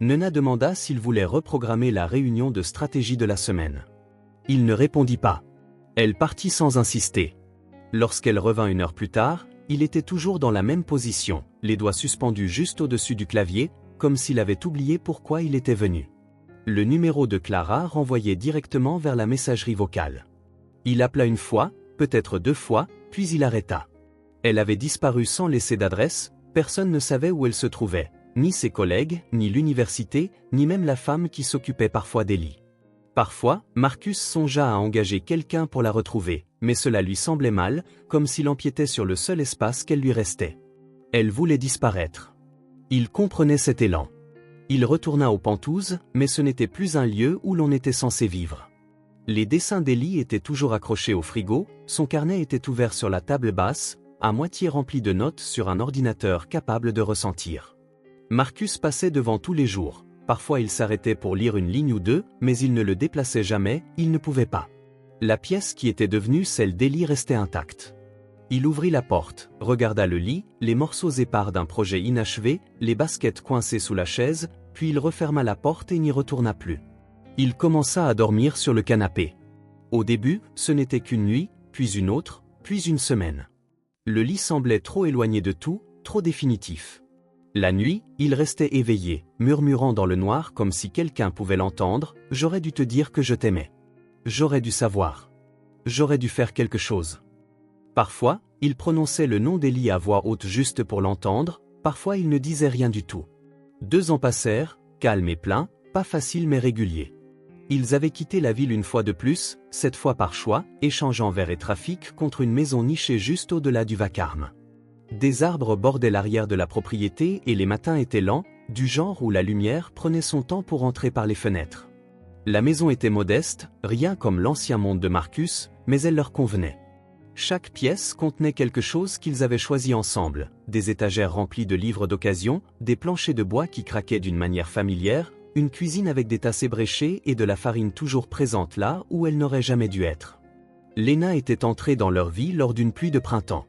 Nena demanda s'il voulait reprogrammer la réunion de stratégie de la semaine. Il ne répondit pas. Elle partit sans insister. Lorsqu'elle revint 1 heure plus tard, il était toujours dans la même position, les doigts suspendus juste au-dessus du clavier, comme s'il avait oublié pourquoi il était venu. Le numéro de Clara renvoyait directement vers la messagerie vocale. Il appela 1 fois, peut-être 2 fois, puis il arrêta. Elle avait disparu sans laisser d'adresse, personne ne savait où elle se trouvait, ni ses collègues, ni l'université, ni même la femme qui s'occupait parfois d'Ellie. Parfois, Marcus songea à engager quelqu'un pour la retrouver, mais cela lui semblait mal, comme s'il empiétait sur le seul espace qu'elle lui restait. Elle voulait disparaître. Il comprenait cet élan. Il retourna aux Pentouzes, mais ce n'était plus un lieu où l'on était censé vivre. Les dessins d'Ellie étaient toujours accrochés au frigo, son carnet était ouvert sur la table basse, à moitié rempli de notes sur un ordinateur capable de ressentir. Marcus passait devant tous les jours. Parfois il s'arrêtait pour lire 1 ligne ou 2, mais il ne le déplaçait jamais, il ne pouvait pas. La pièce qui était devenue celle d'Ellie restait intacte. Il ouvrit la porte, regarda le lit, les morceaux épars d'un projet inachevé, les baskets coincées sous la chaise, puis il referma la porte et n'y retourna plus. Il commença à dormir sur le canapé. Au début, ce n'était qu'1 nuit, puis une autre, puis 1 semaine. Le lit semblait trop éloigné de tout, trop définitif. La nuit, il restait éveillé, murmurant dans le noir comme si quelqu'un pouvait l'entendre, « J'aurais dû te dire que je t'aimais. J'aurais dû savoir. J'aurais dû faire quelque chose. » Parfois, il prononçait le nom d'Ellie à voix haute juste pour l'entendre, parfois il ne disait rien du tout. 2 ans passèrent, calmes et pleins, pas faciles mais réguliers. Ils avaient quitté la ville 1 fois de plus, cette fois par choix, échangeant verre et trafic contre une maison nichée juste au-delà du vacarme. Des arbres bordaient l'arrière de la propriété et les matins étaient lents, du genre où la lumière prenait son temps pour entrer par les fenêtres. La maison était modeste, rien comme l'ancien monde de Marcus, mais elle leur convenait. Chaque pièce contenait quelque chose qu'ils avaient choisi ensemble, des étagères remplies de livres d'occasion, des planchers de bois qui craquaient d'une manière familière, une cuisine avec des tasses ébréchées et de la farine toujours présente là où elle n'aurait jamais dû être. Lena était entrée dans leur vie lors d'une pluie de printemps.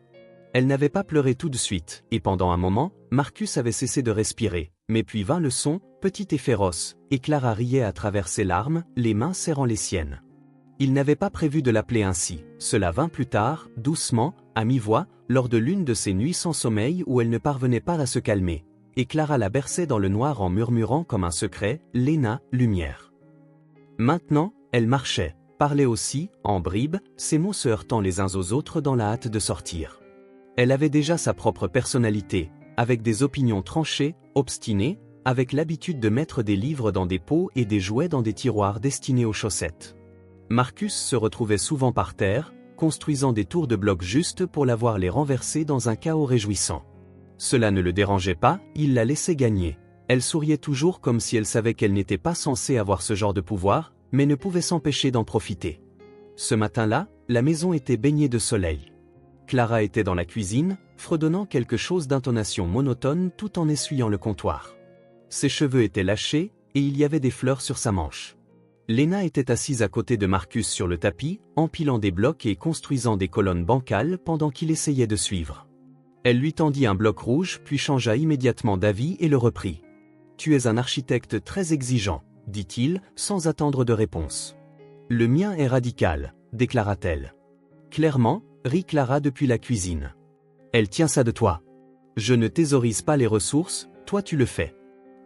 Elle n'avait pas pleuré tout de suite, et pendant un moment, Marcus avait cessé de respirer, mais puis vint le son, petit et féroce, et Clara riait à travers ses larmes, les mains serrant les siennes. Il n'avait pas prévu de l'appeler ainsi, cela vint plus tard, doucement, à mi-voix, lors de l'une de ces nuits sans sommeil où elle ne parvenait pas à se calmer, et Clara la berçait dans le noir en murmurant comme un secret, « Lena, lumière ». Maintenant, elle marchait, parlait aussi, en bribes, ses mots se heurtant les uns aux autres dans la hâte de sortir. Elle avait déjà sa propre personnalité, avec des opinions tranchées, obstinées, avec l'habitude de mettre des livres dans des pots et des jouets dans des tiroirs destinés aux chaussettes. Marcus se retrouvait souvent par terre, construisant des tours de blocs juste pour la voir les renverser dans un chaos réjouissant. Cela ne le dérangeait pas, il la laissait gagner. Elle souriait toujours comme si elle savait qu'elle n'était pas censée avoir ce genre de pouvoir, mais ne pouvait s'empêcher d'en profiter. Ce matin-là, la maison était baignée de soleil. Clara était dans la cuisine, fredonnant quelque chose d'intonation monotone tout en essuyant le comptoir. Ses cheveux étaient lâchés, et il y avait des fleurs sur sa manche. Lena était assise à côté de Marcus sur le tapis, empilant des blocs et construisant des colonnes bancales pendant qu'il essayait de suivre. Elle lui tendit un bloc rouge puis changea immédiatement d'avis et le reprit. « Tu es un architecte très exigeant, dit-il, sans attendre de réponse. »« Le mien est radical, déclara-t-elle. Clairement, rit Clara depuis la cuisine. Elle tient ça de toi. Je ne thésaurise pas les ressources, toi tu le fais.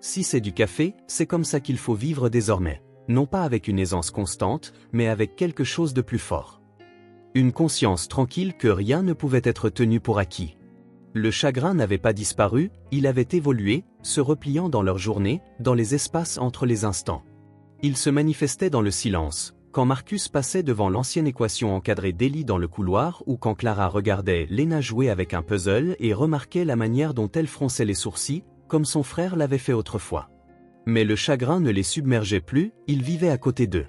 Si c'est du café, c'est comme ça qu'il faut vivre désormais. Non pas avec une aisance constante, mais avec quelque chose de plus fort. Une conscience tranquille que rien ne pouvait être tenu pour acquis. Le chagrin n'avait pas disparu, il avait évolué, se repliant dans leur journée, dans les espaces entre les instants. Il se manifestait dans le silence, quand Marcus passait devant l'ancienne équation encadrée d'Ellie dans le couloir ou quand Clara regardait Lena jouer avec un puzzle et remarquait la manière dont elle fronçait les sourcils, comme son frère l'avait fait autrefois. Mais le chagrin ne les submergeait plus, il vivait à côté d'eux.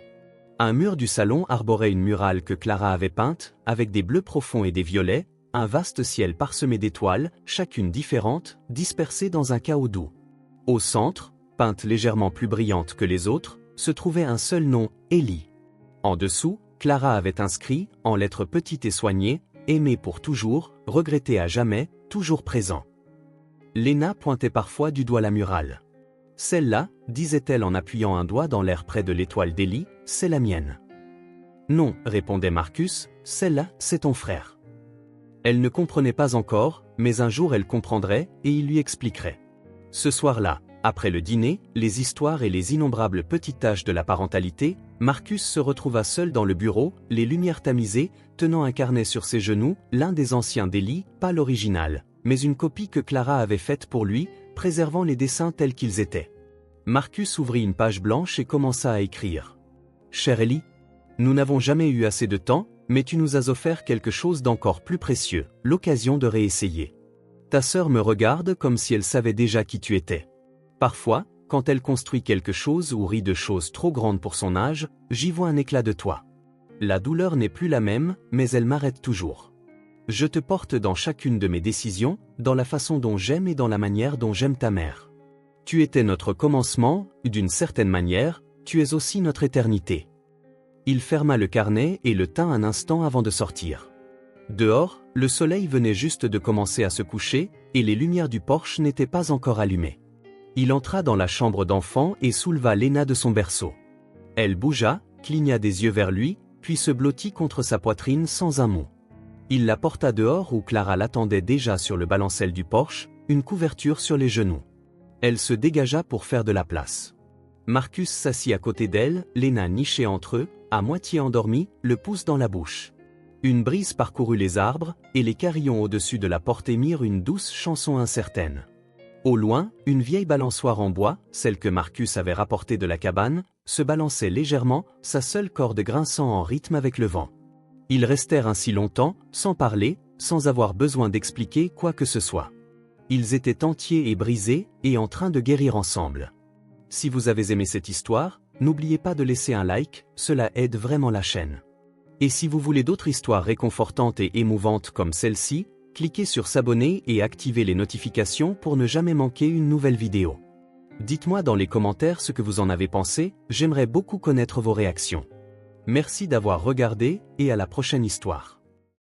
Un mur du salon arborait une murale que Clara avait peinte, avec des bleus profonds et des violets, un vaste ciel parsemé d'étoiles, chacune différente, dispersée dans un chaos doux. Au centre, peinte légèrement plus brillante que les autres, se trouvait un seul nom, Ellie. En dessous, Clara avait inscrit, en lettres petites et soignées, « Aimé pour toujours, regretté à jamais, toujours présent ». Lena pointait parfois du doigt la murale. « Celle-là, disait-elle en appuyant un doigt dans l'air près de l'étoile d'Ellie, c'est la mienne. »« Non, répondait Marcus, celle-là, c'est ton frère. » Elle ne comprenait pas encore, mais un jour elle comprendrait, et il lui expliquerait. Ce soir-là, après le dîner, les histoires et les innombrables petites tâches de la parentalité, Marcus se retrouva seul dans le bureau, les lumières tamisées, tenant un carnet sur ses genoux, l'un des anciens d'Ellie, pas l'original, mais une copie que Clara avait faite pour lui, préservant les dessins tels qu'ils étaient. Marcus ouvrit une page blanche et commença à écrire. « Chère Ellie, nous n'avons jamais eu assez de temps, mais tu nous as offert quelque chose d'encore plus précieux, l'occasion de réessayer. Ta sœur me regarde comme si elle savait déjà qui tu étais. Parfois, quand elle construit quelque chose ou rit de choses trop grandes pour son âge, j'y vois un éclat de toi. La douleur n'est plus la même, mais elle m'arrête toujours. Je te porte dans chacune de mes décisions, dans la façon dont j'aime et dans la manière dont j'aime ta mère. Tu étais notre commencement, d'une certaine manière, tu es aussi notre éternité. » Il ferma le carnet et le tint un instant avant de sortir. Dehors, le soleil venait juste de commencer à se coucher, et les lumières du porche n'étaient pas encore allumées. Il entra dans la chambre d'enfant et souleva Lena de son berceau. Elle bougea, cligna des yeux vers lui, puis se blottit contre sa poitrine sans un mot. Il la porta dehors où Clara l'attendait déjà sur le balancelle du porche, une couverture sur les genoux. Elle se dégagea pour faire de la place. Marcus s'assit à côté d'elle, Lena nichée entre eux, à moitié endormie, le pouce dans la bouche. Une brise parcourut les arbres, et les carillons au-dessus de la porte émirent une douce chanson incertaine. Au loin, une vieille balançoire en bois, celle que Marcus avait rapportée de la cabane, se balançait légèrement, sa seule corde grinçant en rythme avec le vent. Ils restèrent ainsi longtemps, sans parler, sans avoir besoin d'expliquer quoi que ce soit. Ils étaient entiers et brisés, et en train de guérir ensemble. Si vous avez aimé cette histoire, n'oubliez pas de laisser un like, cela aide vraiment la chaîne. Et si vous voulez d'autres histoires réconfortantes et émouvantes comme celle-ci, cliquez sur s'abonner et activez les notifications pour ne jamais manquer une nouvelle vidéo. Dites-moi dans les commentaires ce que vous en avez pensé, j'aimerais beaucoup connaître vos réactions. Merci d'avoir regardé et à la prochaine histoire.